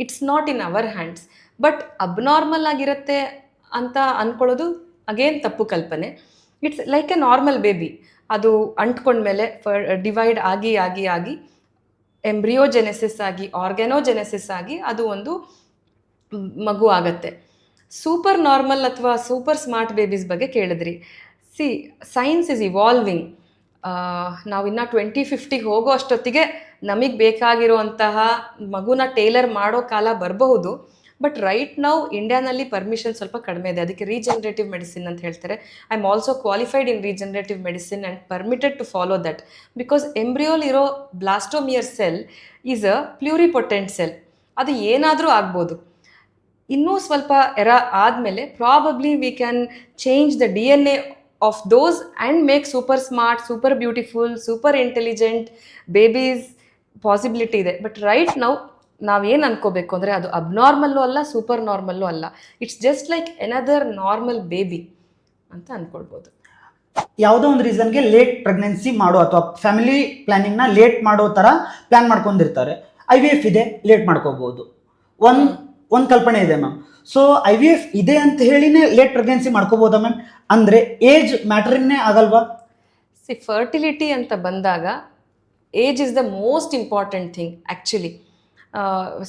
[SPEAKER 2] it's not in our hands. But abnormal ಆಗಿರುತ್ತೆ ಅಂತ ಅಂದ್ಕೊಳ್ಳೋದು ಅಗೇನ್ ತಪ್ಪು ಕಲ್ಪನೆ. It's like A normal baby. ಅದು ಅಂಟ್ಕೊಂಡ್ಮೇಲೆ ಡಿವೈಡ್ ಆಗಿ ಆಗಿ ಆಗಿ ಎಂಬ್ರಿಯೋಜೆನೆಸಿಸ್ ಆಗಿ ಆರ್ಗ್ಯಾನೋಜೆನೆಸಿಸ್ ಆಗಿ ಅದು ಒಂದು ಮಗು ಆಗತ್ತೆ. ಸೂಪರ್ ನಾರ್ಮಲ್ ಅಥವಾ ಸೂಪರ್ ಸ್ಮಾರ್ಟ್ ಬೇಬೀಸ್ ಬಗ್ಗೆ ಕೇಳಿದ್ರಿ. Science is evolving. ನಾವು ಇನ್ನು 2050 ಹೋಗೋ ಅಷ್ಟೊತ್ತಿಗೆ ನಮಗೆ ಬೇಕಾಗಿರುವಂತಹ ಮಗುನ ಟೇಲರ್ ಮಾಡೋ ಕಾಲ ಬರಬಹುದು. ಬಟ್ ರೈಟ್ ನಾವು ಇಂಡಿಯಾನಲ್ಲಿ ಪರ್ಮಿಷನ್ ಸ್ವಲ್ಪ ಕಡಿಮೆ ಇದೆ, ಅದಕ್ಕೆ ರೀಜನರೇಟಿವ್ ಮೆಡಿಸಿನ್ ಅಂತ ಹೇಳ್ತಾರೆ. I am also qualified in regenerative medicine and permitted to follow that, because ಎಂಬ್ರಿಯೋಲ್ ಇರೋ blastomere cell is a pluripotent cell. ಅದು ಏನಾದರೂ ಆಗ್ಬೋದು. ಇನ್ನೂ ಸ್ವಲ್ಪ ಎರ ಆದಮೇಲೆ probably we can change the DNA of those and make super smart, super beautiful, super intelligent babies possibility ಇದೆ. ಬಟ್ ರೈಟ್ ನಾವೇನು ಅನ್ಕೋಬೇಕು ಅಂದರೆ ಅದು ಅಬ್ನಾರ್ಮಲ್ಲು ಅಲ್ಲ, ಸೂಪರ್ ನಾರ್ಮಲ್ಲು ಅಲ್ಲ. It's just like another normal baby ಅಂತ ಅಂದ್ಕೊಳ್ಬೋದು.
[SPEAKER 1] ಯಾವುದೋ ಒಂದು ರೀಸನ್ಗೆ ಲೇಟ್ ಪ್ರೆಗ್ನೆನ್ಸಿ ಮಾಡೋ ಅಥವಾ ಫ್ಯಾಮಿಲಿ ಪ್ಲ್ಯಾನಿಂಗ್ನ ಲೇಟ್ ಮಾಡೋ ಥರ ಪ್ಲ್ಯಾನ್ ಮಾಡ್ಕೊಂಡಿರ್ತಾರೆ. IVF ಇದೆ, ಲೇಟ್ ಮಾಡ್ಕೋಬೋದು. ಒಂದು ಕಲ್ಪನೆ ಇದೆ ಮ್ಯಾಮ್. ಸೊ IVF ಇದೆ ಅಂತ ಹೇಳಿನೇ ಲೇಟ್ ಪ್ರೆಗ್ನೆನ್ಸಿ ಮಾಡ್ಕೋಬೋದಾ ಮ್ಯಾಮ್? ಅಂದರೆ ಏಜ್ ಮ್ಯಾಟ್ರಿನ್ನೇ ಆಗಲ್ವಾ?
[SPEAKER 2] ಫರ್ಟಿಲಿಟಿ ಅಂತ ಬಂದಾಗ age is the most important thing actually.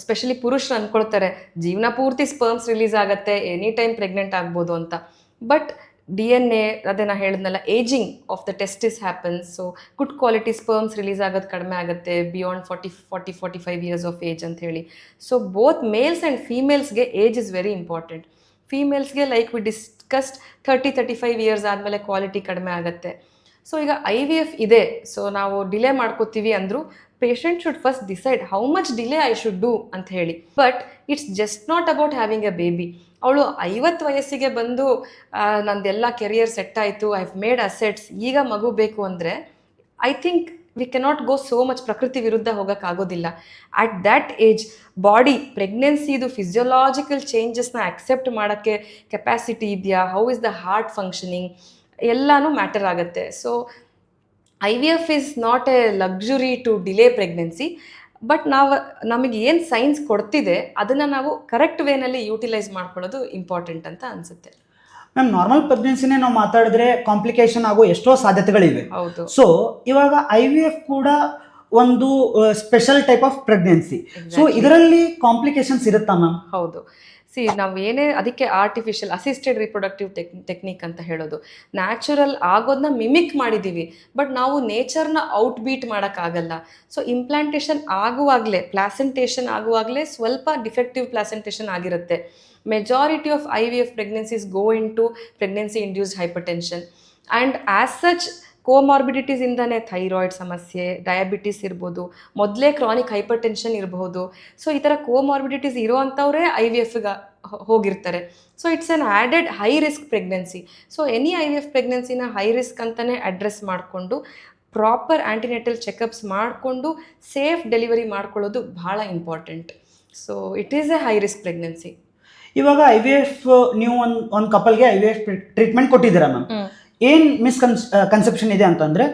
[SPEAKER 2] Specially ಪುರುಷರು ಅಂದ್ಕೊಳ್ತಾರೆ ಜೀವನ ಪೂರ್ತಿ ಸ್ಪರ್ಮ್ಸ್ ರಿಲೀಸ್ ಆಗುತ್ತೆ, ಎನಿ ಟೈಮ್ ಪ್ರೆಗ್ನೆಂಟ್ ಆಗ್ಬೋದು ಅಂತ. ಬಟ್ DNA, ಅದೇ ನಾ ಹೇಳಿದ್ನಲ್ಲ, ageing of the testis happens. So good quality sperms release ಆಗೋದು ಕಡಿಮೆ ಆಗುತ್ತೆ ಬಿಯಾಂಡ್ 45 ಇಯರ್ಸ್ ಆಫ್ ಏಜ್ ಅಂತ ಹೇಳಿ. ಸೊ ಬೋತ್ ಮೇಲ್ಸ್ ಆ್ಯಂಡ್ ಫೀಮೇಲ್ಸ್ಗೆ ಏಜ್ ಇಸ್ ವೆರಿ ಇಂಪಾರ್ಟೆಂಟ್. ಫೀಮೇಲ್ಸ್ಗೆ ಲೈಕ್ ವಿ ಡಿಸ್ಕಸ್ಡ್ 35 ಇಯರ್ಸ್ ಆದಮೇಲೆ ಕ್ವಾಲಿಟಿ ಕಡಿಮೆ ಆಗುತ್ತೆ. ಸೊ ಈಗ IVF ಇದೆ, ಸೊ ನಾವು ಡಿಲೇ ಮಾಡ್ಕೋತೀವಿ ಅಂದರೂ patient should first decide how much delay I should do ಅಂತ ಹೇಳಿ. But it's just not about having a baby. ಅವಳು 50 ವಯಸ್ಸಿಗೆ ಬಂದು ನಂದೆಲ್ಲ ಕೆರಿಯರ್ ಸೆಟ್ ಆಯಿತು, ಐ ಹ್ಯಾವ್ ಮೇಡ್ ಅಸೆಟ್ಸ್, ಈಗ ಮಗು ಬೇಕು ಅಂದರೆ I think we cannot go so much, ಪ್ರಕೃತಿ ವಿರುದ್ಧ ಹೋಗೋಕ್ಕಾಗೋದಿಲ್ಲ. ಅಟ್ ದ್ಯಾಟ್ ಏಜ್ ಬಾಡಿ ಪ್ರೆಗ್ನೆನ್ಸಿದು ಫಿಸಿಯೋಲಾಜಿಕಲ್ ಚೇಂಜಸ್ನ ಆಕ್ಸೆಪ್ಟ್ ಮಾಡೋಕ್ಕೆ ಕೆಪಾಸಿಟಿ ಇದೆಯಾ, how is the heart functioning, ಎಲ್ಲನೂ ಮ್ಯಾಟರ್ ಆಗುತ್ತೆ. So IVF is not a luxury to delay pregnancy. But ನಮಗೆ ಏನು ಸೈನ್ಸ್ ಕೊಡ್ತಿದೆ ಅದನ್ನು ನಾವು ಕರೆಕ್ಟ್ ವೇನಲ್ಲಿ ಯೂಟಿಲೈಸ್ ಮಾಡ್ಕೊಳ್ಳೋದು ಇಂಪಾರ್ಟೆಂಟ್ ಅಂತ ಅನಿಸುತ್ತೆ.
[SPEAKER 1] ಮ್ಯಾಮ್, ನಾರ್ಮಲ್ ಪ್ರೆಗ್ನೆನ್ಸಿನೇ ನಾವು ಮಾತಾಡಿದ್ರೆ ಕಾಂಪ್ಲಿಕೇಶನ್ ಆಗೋ ಎಷ್ಟೋ ಸಾಧ್ಯತೆಗಳಿವೆ.
[SPEAKER 2] ಹೌದು.
[SPEAKER 1] ಸೊ ಇವಾಗ IVF ಕೂಡ ಒಂದು special type of pregnancy. So ಇದರಲ್ಲಿ ಕಾಂಪ್ಲಿಕೇಶನ್ಸ್ ಇರುತ್ತಾ ಮ್ಯಾಮ್?
[SPEAKER 2] ಹೌದು. ನಾವು ಏನೇ ಅದಕ್ಕೆ ಆರ್ಟಿಫಿಷಿಯಲ್ ಅಸಿಸ್ಟೆಡ್ ರಿಪ್ರೊಡಕ್ಟಿವ್ ಟೆಕ್ನಿಕ್ ಅಂತ ಹೇಳೋದು. ನ್ಯಾಚುರಲ್ ಆಗೋದನ್ನ ಮಿಮಿಕ್ ಮಾಡಿದ್ದೀವಿ, ಬಟ್ ನಾವು ನೇಚರ್ನ ಔಟ್ ಬೀಟ್ ಮಾಡೋಕ್ಕಾಗಲ್ಲ. ಸೊ ಇಂಪ್ಲಾಂಟೇಷನ್ ಆಗುವಾಗಲೇ, ಪ್ಲಾಸೆಂಟೇಷನ್ ಆಗುವಾಗಲೇ ಸ್ವಲ್ಪ ಡಿಫೆಕ್ಟಿವ್ ಪ್ಲಾಸೆಂಟೇಷನ್ ಆಗಿರುತ್ತೆ. Majority of IVF pregnancies go into pregnancy induced hypertension and as such ಕೋಮಾರ್ಬಿಡಿಟೀಸಿಂದನೇ ಥೈರಾಯ್ಡ್ ಸಮಸ್ಯೆ, ಡಯಾಬಿಟಿಸ್ ಇರ್ಬೋದು, ಮೊದಲೇ ಕ್ರಾನಿಕ್ ಹೈಪರ್ ಟೆನ್ಷನ್ ಇರಬಹುದು. ಸೊ ಈ ಥರ ಕೋಮಾರ್ಬಿಡಿಟೀಸ್ ಇರೋವಂಥವರೇ IVFಗೆ ಹೋಗಿರ್ತಾರೆ. So it's an added high risk pregnancy. So any IVF ಪ್ರೆಗ್ನೆನ್ಸಿನ ಹೈ ರಿಸ್ಕ್ ಅಂತಲೇ ಅಡ್ರೆಸ್ ಮಾಡಿಕೊಂಡು ಪ್ರಾಪರ್ ಆ್ಯಂಟಿನೆಟಲ್ ಚೆಕಪ್ಸ್ ಮಾಡಿಕೊಂಡು ಸೇಫ್ ಡೆಲಿವರಿ ಮಾಡ್ಕೊಳ್ಳೋದು ಭಾಳ important. So it is A high risk pregnancy.
[SPEAKER 1] ಇವಾಗ IVF ನೀವು ಒಂದು ಕಪಲ್ಗೆ IVF ಟ್ರೀಟ್ಮೆಂಟ್ ಕೊಟ್ಟಿದ್ದೀರಾ ಮ್ಯಾಮ್. ಏನು ಕನ್ಸೆಪ್ಷನ್ ಇದೆ ಅಂತಂದರೆ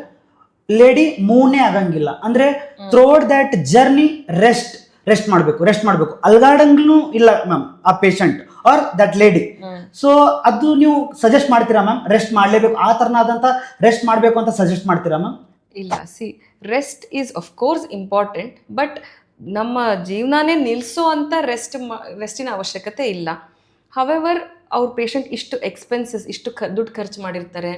[SPEAKER 1] ಲೇಡಿ ಮೂವ್ನೇ ಆಗಂಗಿಲ್ಲ, ಅಂದರೆ ಥ್ರೋಟ್ ದ್ಯಾಟ್ ಜರ್ನಿ ರೆಸ್ಟ್ ಮಾಡಬೇಕು ಅಲ್ಗಾಡಂಗ್ಲೂ ಇಲ್ಲ ಮ್ಯಾಮ್ ಆ patient are that lady. So ಅದು ನೀವು ಸಜೆಸ್ಟ್ ಮಾಡ್ತೀರಾ ಮ್ಯಾಮ್? ರೆಸ್ಟ್ ಮಾಡಲೇಬೇಕು, ಆ ಥರನಾದಂಥ ರೆಸ್ಟ್ ಮಾಡಬೇಕು ಅಂತ ಸಜೆಸ್ಟ್ ಮಾಡ್ತೀರಾ ಮ್ಯಾಮ್?
[SPEAKER 2] ಇಲ್ಲ, rest is of course important, but ನಮ್ಮ ಜೀವನನೇ ನಿಲ್ಲಿಸೋ ಅಂತ ರೆಸ್ಟಿನ ಅವಶ್ಯಕತೆ ಇಲ್ಲ. ಹವೆವರ್ ಅವ್ರ ಪೇಷಂಟ್ ಇಷ್ಟು ಎಕ್ಸ್ಪೆನ್ಸಸ್, ಇಷ್ಟು ದುಡ್ಡು ಖರ್ಚು ಮಾಡಿರ್ತಾರೆ,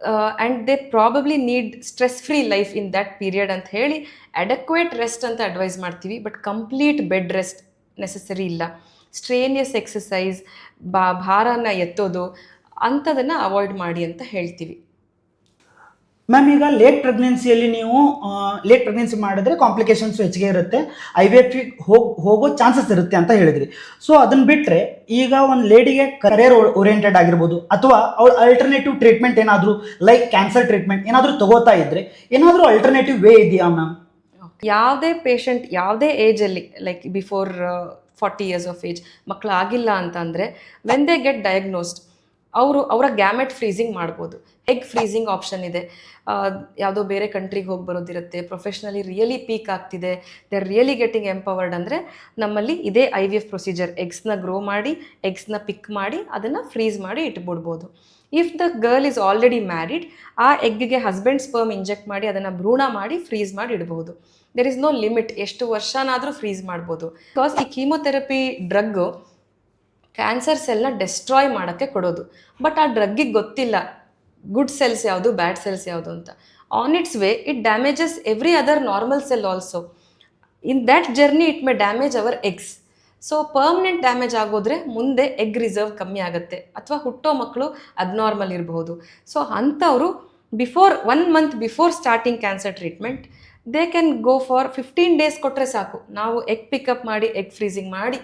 [SPEAKER 2] and they probably need stress free life in that period ಅಂತ ಹೇಳಿ ಅಡೆಕ್ವೇಟ್ ರೆಸ್ಟ್ ಅಂತ ಅಡ್ವೈಸ್ ಮಾಡ್ತೀವಿ. But complete bed rest necessary ಇಲ್ಲ. ಸ್ಟ್ರೇನಿಯಸ್ ಎಕ್ಸಸೈಸ್, ಭಾರನ ಎತ್ತೋದು ಅಂಥದನ್ನು ಅವಾಯ್ಡ್ ಮಾಡಿ ಅಂತ ಹೇಳ್ತೀವಿ.
[SPEAKER 1] ಮ್ಯಾಮ್, ಈಗ ಲೇಟ್ ಪ್ರೆಗ್ನೆನ್ಸಿಯಲ್ಲಿ ನೀವು ಲೇಟ್ ಪ್ರೆಗ್ನೆನ್ಸಿ ಮಾಡಿದ್ರೆ ಕಾಂಪ್ಲಿಕೇಶನ್ಸ್ ಹೆಚ್ಚಿಗೆ ಇರುತ್ತೆ, ಐ ವಿ ಎಫ್ ಹೋಗೋ ಚಾನ್ಸಸ್ ಇರುತ್ತೆ ಅಂತ ಹೇಳಿದ್ರಿ. ಸೊ ಅದನ್ನು ಬಿಟ್ಟರೆ ಈಗ ಒಂದು ಲೇಡಿಗೆ ಕರಿಯರ್ ಓರಿಯೆಂಟೆಡ್ ಆಗಿರ್ಬೋದು ಅಥವಾ ಅವಳು ಅಲ್ಟರ್ನೇಟಿವ್ ಟ್ರೀಟ್ಮೆಂಟ್ ಏನಾದರೂ ಲೈಕ್ ಕ್ಯಾನ್ಸರ್ ಟ್ರೀಟ್ಮೆಂಟ್ ಏನಾದರೂ ತಗೋತಾ ಇದ್ದರೆ ಏನಾದರೂ ಅಲ್ಟರ್ನೇಟಿವ್ ವೇ ಇದೆಯಾ ಮ್ಯಾಮ್?
[SPEAKER 2] ಯಾವುದೇ ಪೇಷಂಟ್ ಯಾವುದೇ ಏಜಲ್ಲಿ like before 40 years of age ಮಕ್ಕಳು ಆಗಿಲ್ಲ ಅಂತ ಅಂದರೆ ವೆನ್ ದೇ ಗೆಟ್ ಡಯಾಗ್ನೋಸ್ಡ್ ಅವರ ಗ್ಯಾಮೆಟ್ ಫ್ರೀಸಿಂಗ್ ಮಾಡ್ಬೋದು. ಎಗ್ ಫ್ರೀಸಿಂಗ್ ಆಪ್ಷನ್ ಇದೆ. ಯಾವುದೋ ಬೇರೆ ಕಂಟ್ರಿಗೆ ಹೋಗಿ ಬರೋದಿರುತ್ತೆ, ಪ್ರೊಫೆಷ್ನಲಿ ರಿಯಲಿ ಪೀಕ್ ಆಗ್ತಿದೆ, they are really getting empowered ಅಂದರೆ ನಮ್ಮಲ್ಲಿ ಇದೇ IVF ಪ್ರೊಸೀಜರ್. ಎಗ್ಸ್ನ ಗ್ರೋ ಮಾಡಿ, ಎಗ್ಸ್ನ ಪಿಕ್ ಮಾಡಿ, ಅದನ್ನು ಫ್ರೀಸ್ ಮಾಡಿ ಇಟ್ಬಿಡ್ಬೋದು. If the girl is already married, ಆ ಎಗ್ಗೆ ಹಸ್ಬೆಂಡ್ ಸ್ಪರ್ಮ್ ಇಂಜೆಕ್ಟ್ ಮಾಡಿ ಅದನ್ನು ಭ್ರೂಣ ಮಾಡಿ ಫ್ರೀಸ್ ಮಾಡಿ ಇಡ್ಬೋದು. ದೆರ್ ಇಸ್ ನೋ ಲಿಮಿಟ್, ಎಷ್ಟು ವರ್ಷನಾದರೂ ಫ್ರೀಸ್ ಮಾಡ್ಬೋದು. ಬಿಕಾಸ್ ಈ ಕೀಮೊಥೆರಪಿ ಡ್ರಗ್ಗು ಕ್ಯಾನ್ಸರ್ ಸೆಲ್ನ ಡೆಸ್ಟ್ರಾಯ್ ಮಾಡೋಕ್ಕೆ ಕೊಡೋದು. ಬಟ್ ಆ ಡ್ರಗ್ಗಿಗೆ ಗೊತ್ತಿಲ್ಲ ಗುಡ್ ಸೆಲ್ಸ್ ಯಾವುದು, ಬ್ಯಾಡ್ ಸೆಲ್ಸ್ ಯಾವುದು ಅಂತ. On its way it damages every other normal cell also. In that journey it may damage our eggs. So permanent damage ಆಗೋದ್ರೆ ಮುಂದೆ ಎಗ್ ರಿಸರ್ವ್ ಕಮ್ಮಿ ಆಗುತ್ತೆ, ಅಥವಾ ಹುಟ್ಟೋ ಮಕ್ಕಳು ಅಬ್ನಾರ್ಮಲ್ ಇರಬಹುದು. ಸೊ ಅಂಥವರು before 1 month before starting cancer treatment they can go for 15 days ಕೊಟ್ಟರೆ ಸಾಕು. ನಾವು ಎಗ್ ಪಿಕಪ್ ಮಾಡಿ ಎಗ್ ಫ್ರೀಸಿಂಗ್ ಮಾಡಿ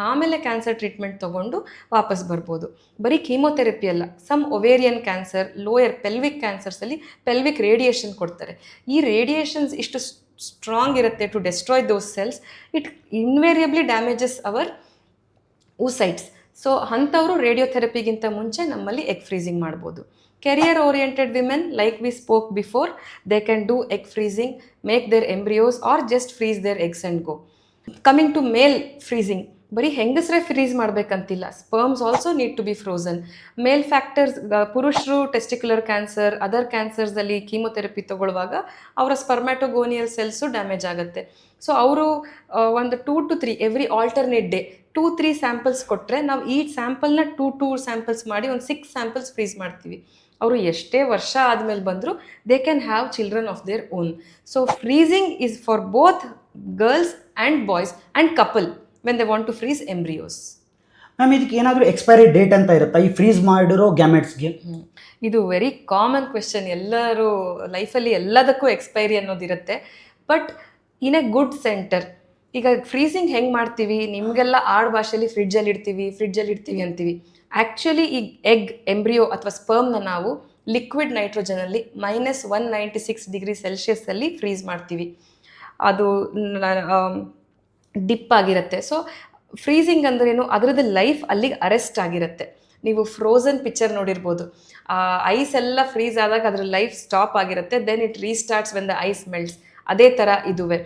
[SPEAKER 2] ಆಮೇಲೆ ಕ್ಯಾನ್ಸರ್ ಟ್ರೀಟ್ಮೆಂಟ್ ತೊಗೊಂಡು ವಾಪಸ್ ಬರ್ಬೋದು. ಬರೀ ಕೀಮೊಥೆರಪಿ ಅಲ್ಲ, some ovarian cancer, lower pelvic ಕ್ಯಾನ್ಸರ್ಸಲ್ಲಿ ಪೆಲ್ವಿಕ್ ರೇಡಿಯೇಷನ್ ಕೊಡ್ತಾರೆ. ಈ ರೇಡಿಯೇಷನ್ಸ್ ಇಷ್ಟು ಸ್ಟ್ರಾಂಗ್ ಇರುತ್ತೆ to destroy those cells, it invariably damages our oocytes. So ಅಂಥವರು ರೇಡಿಯೋಥೆರಪಿಗಿಂತ ಮುಂಚೆ ನಮ್ಮಲ್ಲಿ ಎಗ್ ಫ್ರೀಸಿಂಗ್ ಮಾಡ್ಬೋದು. Career oriented women, like we spoke before, they can do egg freezing, make their embryos or just freeze their eggs and go. Coming to male freezing, ಬರೀ ಹೆಂಗಸರೇ freeze ಮಾಡಬೇಕಂತಿಲ್ಲ, sperms also need to B frozen. Mail factors, ಪುರುಷರು testicular cancer, other ಕ್ಯಾನ್ಸರ್ಸಲ್ಲಿ chemotherapy ತಗೊಳ್ಳುವಾಗ ಅವರ ಸ್ಪರ್ಮ್ಯಾಟೋಗೋನಿಯಲ್ cells damage ಆಗುತ್ತೆ. So ಅವರು ಒಂದು 2 to 3 every alternate day 2-3 samples ಕೊಟ್ಟರೆ ನಾವು ಈ ಸ್ಯಾಂಪಲ್ನ 2 ಸ್ಯಾಂಪಲ್ಸ್ ಮಾಡಿ ಒಂದು 6 ಸ್ಯಾಂಪಲ್ಸ್ ಫ್ರೀಸ್ ಮಾಡ್ತೀವಿ. ಅವರು ಎಷ್ಟೇ ವರ್ಷ ಆದಮೇಲೆ ಬಂದರೂ they can have children of their own. So freezing is for both girls and boys and couple when they want to freeze embryos.
[SPEAKER 1] Ma'am, ಇದಕ್ಕೆ ಏನಾದರೂ ಎಕ್ಸ್ಪೈರಿ ಡೇಟ್ ಅಂತ ಇರುತ್ತಾ ಈ ಫ್ರೀಸ್ ಮಾಡಿರೋ ಗ್ಯಾಮೆಟ್ಸ್ಗೆ?
[SPEAKER 2] ಇದು ವೆರಿ ಕಾಮನ್ ಕ್ವೆಶನ್. ಎಲ್ಲರೂ ಲೈಫಲ್ಲಿ ಎಲ್ಲದಕ್ಕೂ ಎಕ್ಸ್ಪೈರಿ ಅನ್ನೋದಿರುತ್ತೆ. But in a good centre, ಈಗ ಫ್ರೀಸಿಂಗ್ ಹೆಂಗೆ ಮಾಡ್ತೀವಿ, ನಿಮಗೆಲ್ಲ ಆಡ್ ಭಾಷೆಯಲ್ಲಿ ಫ್ರಿಡ್ಜಲ್ಲಿ ಇಡ್ತೀವಿ ಅಂತೀವಿ. ಆ್ಯಕ್ಚುಲಿ ಈ ಎಗ್, ಎಂಬ್ರಿಯೋ ಅಥವಾ ಸ್ಪರ್ಮ್ನ ನಾವು ಲಿಕ್ವಿಡ್ ನೈಟ್ರೋಜನಲ್ಲಿ -196 degree Celsius ಫ್ರೀಸ್ ಮಾಡ್ತೀವಿ. ಅದು ಡಿಪ್ ಆಗಿರುತ್ತೆ. ಸೊ ಫ್ರೀಸಿಂಗ್ ಅಂದ್ರೇನು, ಅದರದ್ದು ಲೈಫ್ ಅಲ್ಲಿಗೆ ಅರೆಸ್ಟ್ ಆಗಿರುತ್ತೆ. ನೀವು ಫ್ರೋಝನ್ ಪಿಕ್ಚರ್ ನೋಡಿರ್ಬೋದು, ಐಸ್ ಎಲ್ಲ ಫ್ರೀಸ್ ಆದಾಗ ಅದರ ಲೈಫ್ ಸ್ಟಾಪ್ ಆಗಿರುತ್ತೆ, then it restarts when the ice melts. ಅದೇ ಥರ ಇದುವೆ.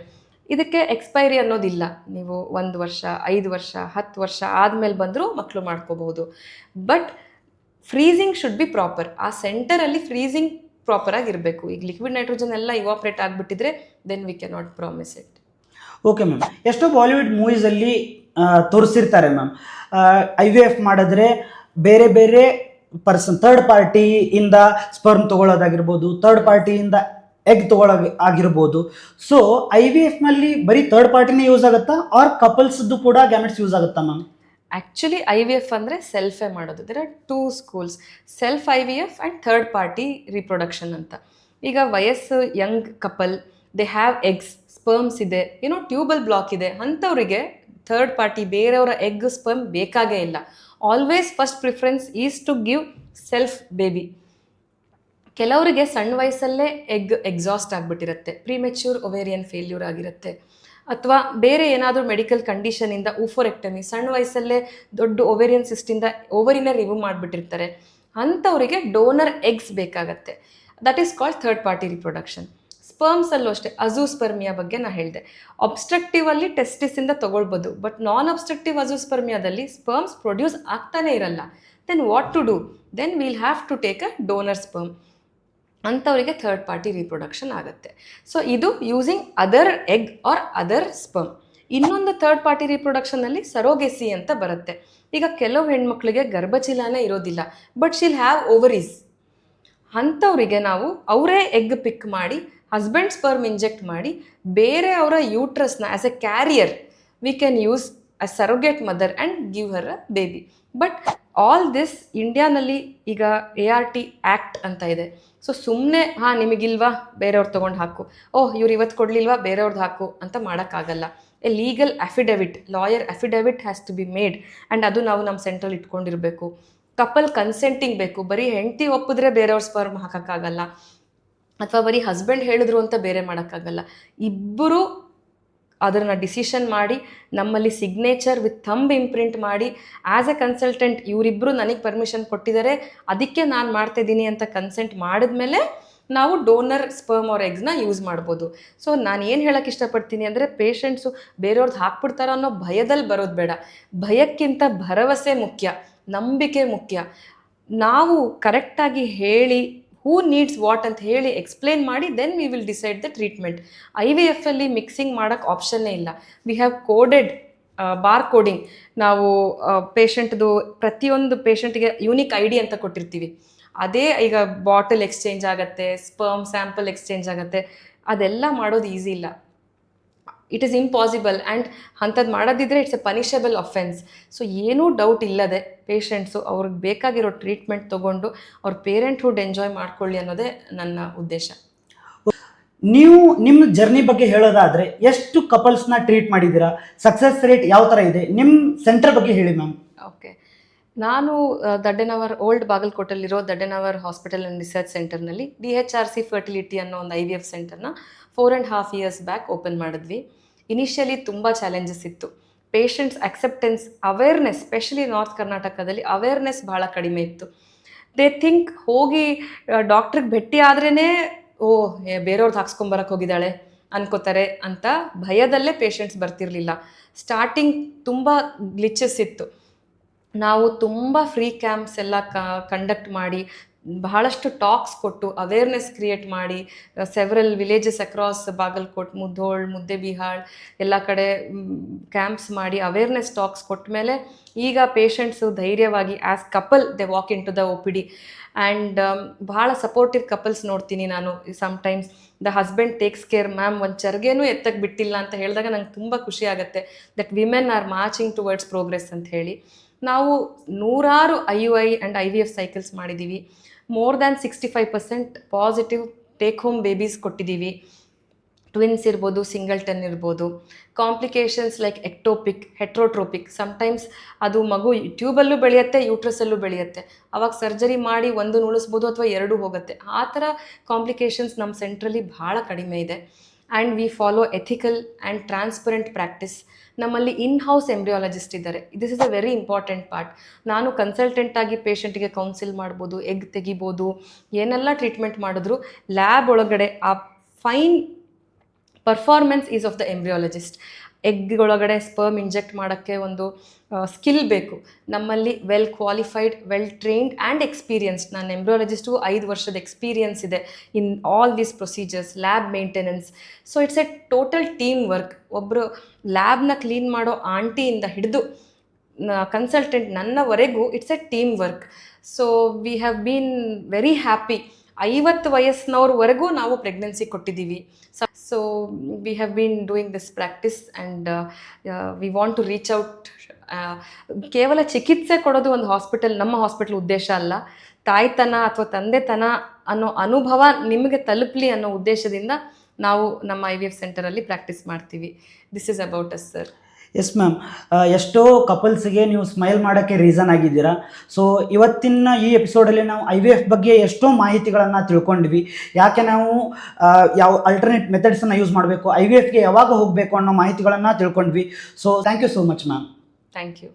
[SPEAKER 2] ಇದಕ್ಕೆ ಎಕ್ಸ್ಪೈರಿ ಅನ್ನೋದಿಲ್ಲ. ನೀವು 1 ವರ್ಷ, 5 ವರ್ಷ, 10 ವರ್ಷ ಆದಮೇಲೆ ಬಂದರೂ ಮಕ್ಕಳು ಮಾಡ್ಕೋಬಹುದು. But freezing should be proper. ಆ ಸೆಂಟರಲ್ಲಿ ಫ್ರೀಸಿಂಗ್ ಪ್ರಾಪರಾಗಿರಬೇಕು. ಈಗ ಲಿಕ್ವಿಡ್ ನೈಟ್ರೋಜನ್ ಎಲ್ಲ ಇವಾಪ್ರೇಟ್ ಆಗಿಬಿಟ್ಟಿದ್ರೆ then we can not promise it.
[SPEAKER 1] Okay ma'am, ಎಷ್ಟೋ ಬಾಲಿವುಡ್ ಮೂವೀಸಲ್ಲಿ ತೋರಿಸಿರ್ತಾರೆ ಮ್ಯಾಮ್, IVF ಮಾಡಿದ್ರೆ ಬೇರೆ ಬೇರೆ ಥರ್ಡ್ ಪಾರ್ಟಿಯಿಂದ ಸ್ಪರ್ಮ್ ತೊಗೊಳ್ಳೋದಾಗಿರ್ಬೋದು, ಥರ್ಡ್ ಪಾರ್ಟಿಯಿಂದ ಎಗ್ ಆಗಿರ್ಬೋದು. ಸೊ IVFನಲ್ಲಿ ಬರೀ ಥರ್ಡ್ ಪಾರ್ಟಿನೇ ಯೂಸ್ ಆಗುತ್ತಾ ಆರ್ ಕಪಲ್ಸ್ದು ಕೂಡ ಗ್ಯಾಮೆಟ್ಸ್ ಯೂಸ್ ಆಗುತ್ತಾ ಮ್ಯಾಮ್?
[SPEAKER 2] ಆ್ಯಕ್ಚುಲಿ IVF ಅಂದರೆ ಸೆಲ್ಫೇ ಮಾಡೋದು. There are 2 schools, self IVF and third party reproduction ಅಂತ. ಈಗ ವಯಸ್ಸು young couple, they have eggs, sperms ಇದೆ, ಟ್ಯೂಬಲ್ ಬ್ಲಾಕ್ ಇದೆ, ಅಂಥವರಿಗೆ ಥರ್ಡ್ ಪಾರ್ಟಿ ಬೇರೆಯವರ ಎಗ್ ಸ್ಪರ್ಮ್ ಬೇಕಾಗೇ ಇಲ್ಲ. Always first preference is to give self baby. ಕೆಲವರಿಗೆ ಸಣ್ಣ ವಯಸ್ಸಲ್ಲೇ ಎಗ್ ಎಕ್ಸಾಸ್ಟ್ ಆಗಿಬಿಟ್ಟಿರುತ್ತೆ, ಪ್ರಿಮೆಚ್ಯೂರ್ ಒವೇರಿಯನ್ ಫೇಲ್ಯೂರ್ ಆಗಿರುತ್ತೆ, ಅಥವಾ ಬೇರೆ ಏನಾದರೂ ಮೆಡಿಕಲ್ ಕಂಡೀಷನಿಂದ ಊಫೋರೆಕ್ಟಮಿ, ಸಣ್ಣ ವಯಸ್ಸಲ್ಲೇ ದೊಡ್ಡ ಒವೇರಿಯನ್ ಸಿಸ್ಟಿಂದ ಓವರಿನ ರಿಮೂವ್ ಮಾಡಿಬಿಟ್ಟಿರ್ತಾರೆ. ಅಂಥವರಿಗೆ ಡೋನರ್ ಎಗ್ಸ್ ಬೇಕಾಗತ್ತೆ. That is called third party reproduction. ಸ್ಪರ್ಮ್ಸಲ್ಲೂ ಅಷ್ಟೇ, ಅಜೂಸ್ಪರ್ಮಿಯಾ ಬಗ್ಗೆ ನಾನು ಹೇಳಿದೆ. ಅಬ್ಸ್ಟ್ರಕ್ಟಿವಲ್ಲಿ ಟೆಸ್ಟಿಸಿಂದ ತೊಗೊಳ್ಬೋದು, ಬಟ್ ನಾನ್ ಅಬ್ಸ್ಟ್ರಕ್ಟಿವ್ ಅಜೂಸ್ಪರ್ಮಿಯಾದಲ್ಲಿ ಸ್ಪರ್ಮ್ಸ್ ಪ್ರೊಡ್ಯೂಸ್ ಆಗ್ತಾನೇ ಇರಲ್ಲ. Then what to do? Then will have to take a donor sperm. ಅಂಥವರಿಗೆ ಥರ್ಡ್ ಪಾರ್ಟಿ ರೀಪ್ರೊಡಕ್ಷನ್ ಆಗುತ್ತೆ. ಸೊ ಇದು using other egg or other sperm. ಇನ್ನೊಂದು ಥರ್ಡ್ ಪಾರ್ಟಿ ರೀಪ್ರೊಡಕ್ಷನಲ್ಲಿ ಸರೋಗೆಸಿ ಅಂತ ಬರುತ್ತೆ. ಈಗ ಕೆಲವು ಹೆಣ್ಮಕ್ಳಿಗೆ ಗರ್ಭಚೀಲನೇ ಇರೋದಿಲ್ಲ, ಬಟ್ ಶಿಲ್ ಹ್ಯಾವ್ ಓವರೀಸ್. ಅಂಥವರಿಗೆ ನಾವು ಅವರೇ ಎಗ್ ಪಿಕ್ ಮಾಡಿ ಹಸ್ಬೆಂಡ್ ಸ್ಪರ್ಮ್ ಇಂಜೆಕ್ಟ್ ಮಾಡಿ ಬೇರೆ ಅವರ ಯೂಟ್ರಸ್ನ as a carrier we can use a surrogate mother and give her a baby. But all this ಇಂಡಿಯಾನಲ್ಲಿ ಈಗ ART ಆ್ಯಕ್ಟ್ ಅಂತ ಇದೆ. ಸೊ ಸುಮ್ಮನೆ ನಿಮಗಿಲ್ವಾ ಬೇರೆಯವ್ರು ತೊಗೊಂಡು ಹಾಕು, ಇವ್ರು ಇವತ್ತು ಕೊಡಲಿಲ್ವಾ ಬೇರೆಯವ್ರದ್ದು ಹಾಕು ಅಂತ ಮಾಡೋಕ್ಕಾಗಲ್ಲ. A legal affidavit, lawyer affidavit has to be made and ಅದು ನಾವು ನಮ್ಮ ಸೆಂಟ್ರಲ್ಲಿ ಇಟ್ಕೊಂಡಿರಬೇಕು. ಕಪಲ್ ಕನ್ಸೆಂಟಿಂಗ್ ಬೇಕು, ಬರೀ ಹೆಂಡತಿ ಒಪ್ಪಿದ್ರೆ ಬೇರೆಯವ್ರ ಸ್ಪರ್ಮ್ ಹಾಕೋಕ್ಕಾಗಲ್ಲ, ಅಥವಾ ಬರೀ ಹಸ್ಬೆಂಡ್ ಹೇಳಿದ್ರು ಅಂತ ಬೇರೆ ಮಾಡೋಕ್ಕಾಗಲ್ಲ. ಇಬ್ಬರು ಅದನ್ನು ಡಿಸಿಷನ್ ಮಾಡಿ ನಮ್ಮಲ್ಲಿ ಸಿಗ್ನೇಚರ್ ವಿತ್ ಥಂಬ್ ಇಂಪ್ರಿಂಟ್ ಮಾಡಿ ಆ್ಯಸ್ ಎ ಕನ್ಸಲ್ಟೆಂಟ್ ಇವರಿಬ್ಬರು ನನಗೆ ಪರ್ಮಿಷನ್ ಕೊಟ್ಟಿದ್ದಾರೆ ಅದಕ್ಕೆ ನಾನು ಮಾಡ್ತಾಯಿದ್ದೀನಿ ಅಂತ ಕನ್ಸೆಂಟ್ ಮಾಡಿದ್ಮೇಲೆ ನಾವು ಡೋನರ್ ಸ್ಪರ್ಮ್ ಆರ್ ಎಗ್ಸ್ನ ಯೂಸ್ ಮಾಡ್ಬೋದು. ಸೊ ನಾನು ಏನು ಹೇಳೋಕ್ಕೆ ಇಷ್ಟಪಡ್ತೀನಿ ಅಂದರೆ ಪೇಷಂಟ್ಸು ಬೇರೆಯವ್ರದ್ದು ಹಾಕ್ಬಿಡ್ತಾರೋ ಅನ್ನೋ ಭಯದಲ್ಲಿ ಬರೋದು ಬೇಡ. ಭಯಕ್ಕಿಂತ ಭರವಸೆ ಮುಖ್ಯ, ನಂಬಿಕೆ ಮುಖ್ಯ. ನಾವು ಕರೆಕ್ಟಾಗಿ ಹೇಳಿ ಹೂ ನೀಡ್ಸ್ ವಾಟ್ ಅಂತ ಹೇಳಿ ಎಕ್ಸ್ಪ್ಲೇನ್ ಮಾಡಿ then we will decide the treatment. IVF ಅಲ್ಲಿ ಮಿಕ್ಸಿಂಗ್ ಮಾಡೋಕ್ಕೆ ಆಪ್ಷನ್ನೇ ಇಲ್ಲ. We have coded bar coding. ನಾವು ಪೇಷಂಟ್ದು ಪ್ರತಿಯೊಂದು ಪೇಷಂಟ್ಗೆ ಯೂನಿಕ್ ID ಅಂತ ಕೊಟ್ಟಿರ್ತೀವಿ. ಅದೇ ಈಗ ಬಾಟಲ್ ಎಕ್ಸ್ಚೇಂಜ್ ಆಗುತ್ತೆ, ಸ್ಪರ್ಮ್ ಸ್ಯಾಂಪಲ್ ಎಕ್ಸ್ಚೇಂಜ್ ಆಗುತ್ತೆ. ಅದೆಲ್ಲ ಮಾಡೋದು ಈಸಿ ಇಲ್ಲ, ಇಟ್ ಈಸ್ ಇಂಪಾಸಿಬಲ್. ಆ್ಯಂಡ್ ಅಂಥದ್ದು ಮಾಡೋದಿದ್ರೆ it's a punishable offence. So ಏನೂ ಡೌಟ್ ಇಲ್ಲದೆ ಪೇಷಂಟ್ಸು ಅವ್ರಿಗೆ ಬೇಕಾಗಿರೋ ಟ್ರೀಟ್ಮೆಂಟ್ ತೊಗೊಂಡು ಅವ್ರ ಪೇರೆಂಟ್ಹುಡ್ ಎಂಜಾಯ್ ಮಾಡ್ಕೊಳ್ಳಿ ಅನ್ನೋದೇ ನನ್ನ ಉದ್ದೇಶ.
[SPEAKER 1] ನೀವು ನಿಮ್ಮ ಜರ್ನಿ ಬಗ್ಗೆ ಹೇಳೋದಾದರೆ ಎಷ್ಟು ಕಪಲ್ಸ್ನ ಟ್ರೀಟ್ ಮಾಡಿದ್ದೀರಾ, ಸಕ್ಸಸ್ ರೇಟ್ ಯಾವ ಥರ ಇದೆ, ನಿಮ್ಮ ಸೆಂಟರ್ ಬಗ್ಗೆ ಹೇಳಿ ಮ್ಯಾಮ್.
[SPEAKER 2] ಓಕೆ, ನಾನು ದಡ್ಡನವರ್ ಓಲ್ಡ್ ಬಾಗಲಕೋಟೆಲ್ಲಿರೋ ದಡ್ಡನವರ್ ಹಾಸ್ಪಿಟಲ್ ಆ್ಯಂಡ್ ರಿಸರ್ಚ್ ಸೆಂಟರ್ನಲ್ಲಿ DHRC ಫರ್ಟಿಲಿಟಿ ಅನ್ನೋ ಒಂದು IVF ಸೆಂಟರ್ನ 4.5 years ಬ್ಯಾಕ್ ಓಪನ್ ಮಾಡಿದ್ವಿ. ಇನಿಷಿಯಲಿ ತುಂಬ ಚಾಲೆಂಜಸ್ ಇತ್ತು. Patients acceptance, awareness, specially north ಕರ್ನಾಟಕದಲ್ಲಿ ಅವೇರ್ನೆಸ್ ಭಾಳ ಕಡಿಮೆ ಇತ್ತು. ದೇ ಥಿಂಕ್ ಹೋಗಿ ಡಾಕ್ಟ್ರಿಗೆ ಭೇಟಿ ಆದ್ರೇ ಬೇರೆಯವ್ರದ್ದು ಹಾಕ್ಸ್ಕೊಂಬರಕ್ಕೆ ಹೋಗಿದ್ದಾಳೆ ಅನ್ಕೋತಾರೆ ಅಂತ ಭಯದಲ್ಲೇ ಪೇಷಂಟ್ಸ್ ಬರ್ತಿರಲಿಲ್ಲ. ಸ್ಟಾರ್ಟಿಂಗ್ ತುಂಬ ಗ್ಲಿಚಸ್ ಇತ್ತು. ನಾವು ತುಂಬ ಫ್ರೀ ಕ್ಯಾಂಪ್ಸ್ ಎಲ್ಲ ಕಂಡಕ್ಟ್ ಮಾಡಿ ಬಹಳಷ್ಟು ಟಾಕ್ಸ್ ಕೊಟ್ಟು ಅವೇರ್ನೆಸ್ ಕ್ರಿಯೇಟ್ ಮಾಡಿ several villages across Bagalkot, Mudhol, Muddebihal ಎಲ್ಲ ಕಡೆ ಕ್ಯಾಂಪ್ಸ್ ಮಾಡಿ ಅವೇರ್ನೆಸ್ ಟಾಕ್ಸ್ ಕೊಟ್ಟ ಮೇಲೆ ಈಗ ಪೇಷಂಟ್ಸು ಧೈರ್ಯವಾಗಿ as couple they walk in to the OPD. And ಭಾಳ ಸಪೋರ್ಟಿವ್ ಕಪಲ್ಸ್ ನೋಡ್ತೀನಿ ನಾನು. Sometimes the husband takes care, ma'am ಒಂದು ಚರ್ಗೇನೂ ಎತ್ತಕ್ಕೆ ಬಿಟ್ಟಿಲ್ಲ ಅಂತ ಹೇಳಿದಾಗ ನಂಗೆ ತುಂಬ ಖುಷಿ ಆಗುತ್ತೆ that women are marching towards progress ಅಂತ ಹೇಳಿ. ನಾವು ನೂರಾರು IUI ಆ್ಯಂಡ್ IVF ಸೈಕಲ್ಸ್ ಮಾಡಿದ್ದೀವಿ. More than 65% positive take home babies ಕೊಟ್ಟಿದ್ದೀವಿ. ಟ್ವಿನ್ಸ್ ಇರ್ಬೋದು, ಸಿಂಗಲ್ಟನ್ ಇರ್ಬೋದು. ಕಾಂಪ್ಲಿಕೇಶನ್ಸ್ ಲೈಕ್ ಎಕ್ಟೋಪಿಕ್, ಹೆಟ್ರೋಟ್ರೋಪಿಕ್, ಸಮ್ಟೈಮ್ಸ್ ಅದು ಮಗು ಟ್ಯೂಬಲ್ಲೂ ಬೆಳೆಯುತ್ತೆ, ಯೂಟ್ರಸಲ್ಲೂ ಬೆಳೆಯುತ್ತೆ. ಅವಾಗ ಸರ್ಜರಿ ಮಾಡಿ ಒಂದು ಉಳಿಸ್ಬೋದು ಅಥವಾ 2 ಹೋಗುತ್ತೆ. ಆ ಥರ ಕಾಂಪ್ಲಿಕೇಶನ್ಸ್ ನಮ್ಮ ಸೆಂಟ್ರಲ್ಲಿ ಭಾಳ ಕಡಿಮೆ ಇದೆ. And we follow ethical and transparent practice. ನಮ್ಮಲ್ಲಿ ಇನ್-ಹೌಸ್ ಎಂಬ್ರಿಯಾಲಜಿಸ್ಟ್ ಇದ್ದಾರೆ. This is a very important part. ನಾನು ಕನ್ಸಲ್ಟೆಂಟಾಗಿ ಪೇಷಂಟಿಗೆ ಕೌನ್ಸಿಲ್ ಮಾಡ್ಬೋದು, ಎಗ್ ತೆಗಿಬೋದು, ಏನೆಲ್ಲ ಟ್ರೀಟ್ಮೆಂಟ್ ಮಾಡಿದ್ರು ಲ್ಯಾಬ್ ಒಳಗಡೆ ಆ fine performance is of the embryologist. Egg ಒಳಗಡೆ ಸ್ಪರ್ಮ್ ಇಂಜೆಕ್ಟ್ ಮಾಡೋಕ್ಕೆ ಒಂದು ಸ್ಕಿಲ್ ಬೇಕು. ನಮ್ಮಲ್ಲಿ well qualified, well trained and experienced. ನಾನು ಎಂಬ್ರಿಯಾಲಜಿಸ್ಟು 5 ವರ್ಷದ ಎಕ್ಸ್ಪೀರಿಯನ್ಸ್ ಇದೆ in all these procedures, lab maintenance. So it's a total team work. ಒಬ್ಬರು ಲ್ಯಾಬ್ನ ಕ್ಲೀನ್ ಮಾಡೋ ಆಂಟಿಯಿಂದ ಹಿಡಿದು ಕನ್ಸಲ್ಟೆಂಟ್ ನನ್ನವರೆಗೂ it's a team work. So we have been very happy. 50 ವಯಸ್ಸಿನವ್ರವರೆಗೂ ನಾವು ಪ್ರೆಗ್ನೆನ್ಸಿ ಕೊಟ್ಟಿದ್ದೀವಿ. So we have bean doing this practice and we want to reach out. ಕೇವಲ ಚಿಕಿತ್ಸೆ ಕೊಡೋದು ಒಂದು ಹಾಸ್ಪಿಟಲ್, ನಮ್ಮ ಹಾಸ್ಪಿಟಲ್ ಉದ್ದೇಶ ಅಲ್ಲ. ತಾಯ್ತನ ಅಥವಾ ತಂದೆತನ ಅನ್ನೋ ಅನುಭವ ನಿಮಗೆ ತಲುಪಲಿ ಅನ್ನೋ ಉದ್ದೇಶದಿಂದ ನಾವು ನಮ್ಮ IVF ಸೆಂಟರಲ್ಲಿ ಪ್ರಾಕ್ಟೀಸ್ ಮಾಡ್ತೀವಿ. This is about us sir.
[SPEAKER 1] Yes ma'am, ಎಷ್ಟೋ ಕಪಲ್ಸ್ಗೆ ನೀವು ಸ್ಮೈಲ್ ಮಾಡೋಕ್ಕೆ ರೀಸನ್ ಆಗಿದ್ದೀರಾ. ಸೊ ಇವತ್ತಿನ ಈ ಎಪಿಸೋಡಲ್ಲಿ ನಾವು IVF ಬಗ್ಗೆ ಎಷ್ಟೋ ಮಾಹಿತಿಗಳನ್ನು ತಿಳ್ಕೊಂಡ್ವಿ. ಯಾಕೆ ನಾವು ಯಾವ ಅಲ್ಟರ್ನೇಟ್ ಮೆಥಡ್ಸನ್ನು ಯೂಸ್ ಮಾಡಬೇಕು, IVFಗೆ ಯಾವಾಗ ಹೋಗಬೇಕು ಅನ್ನೋ ಮಾಹಿತಿಗಳನ್ನು ತಿಳ್ಕೊಂಡ್ವಿ. So thank you so much ma'am.
[SPEAKER 2] Thank you.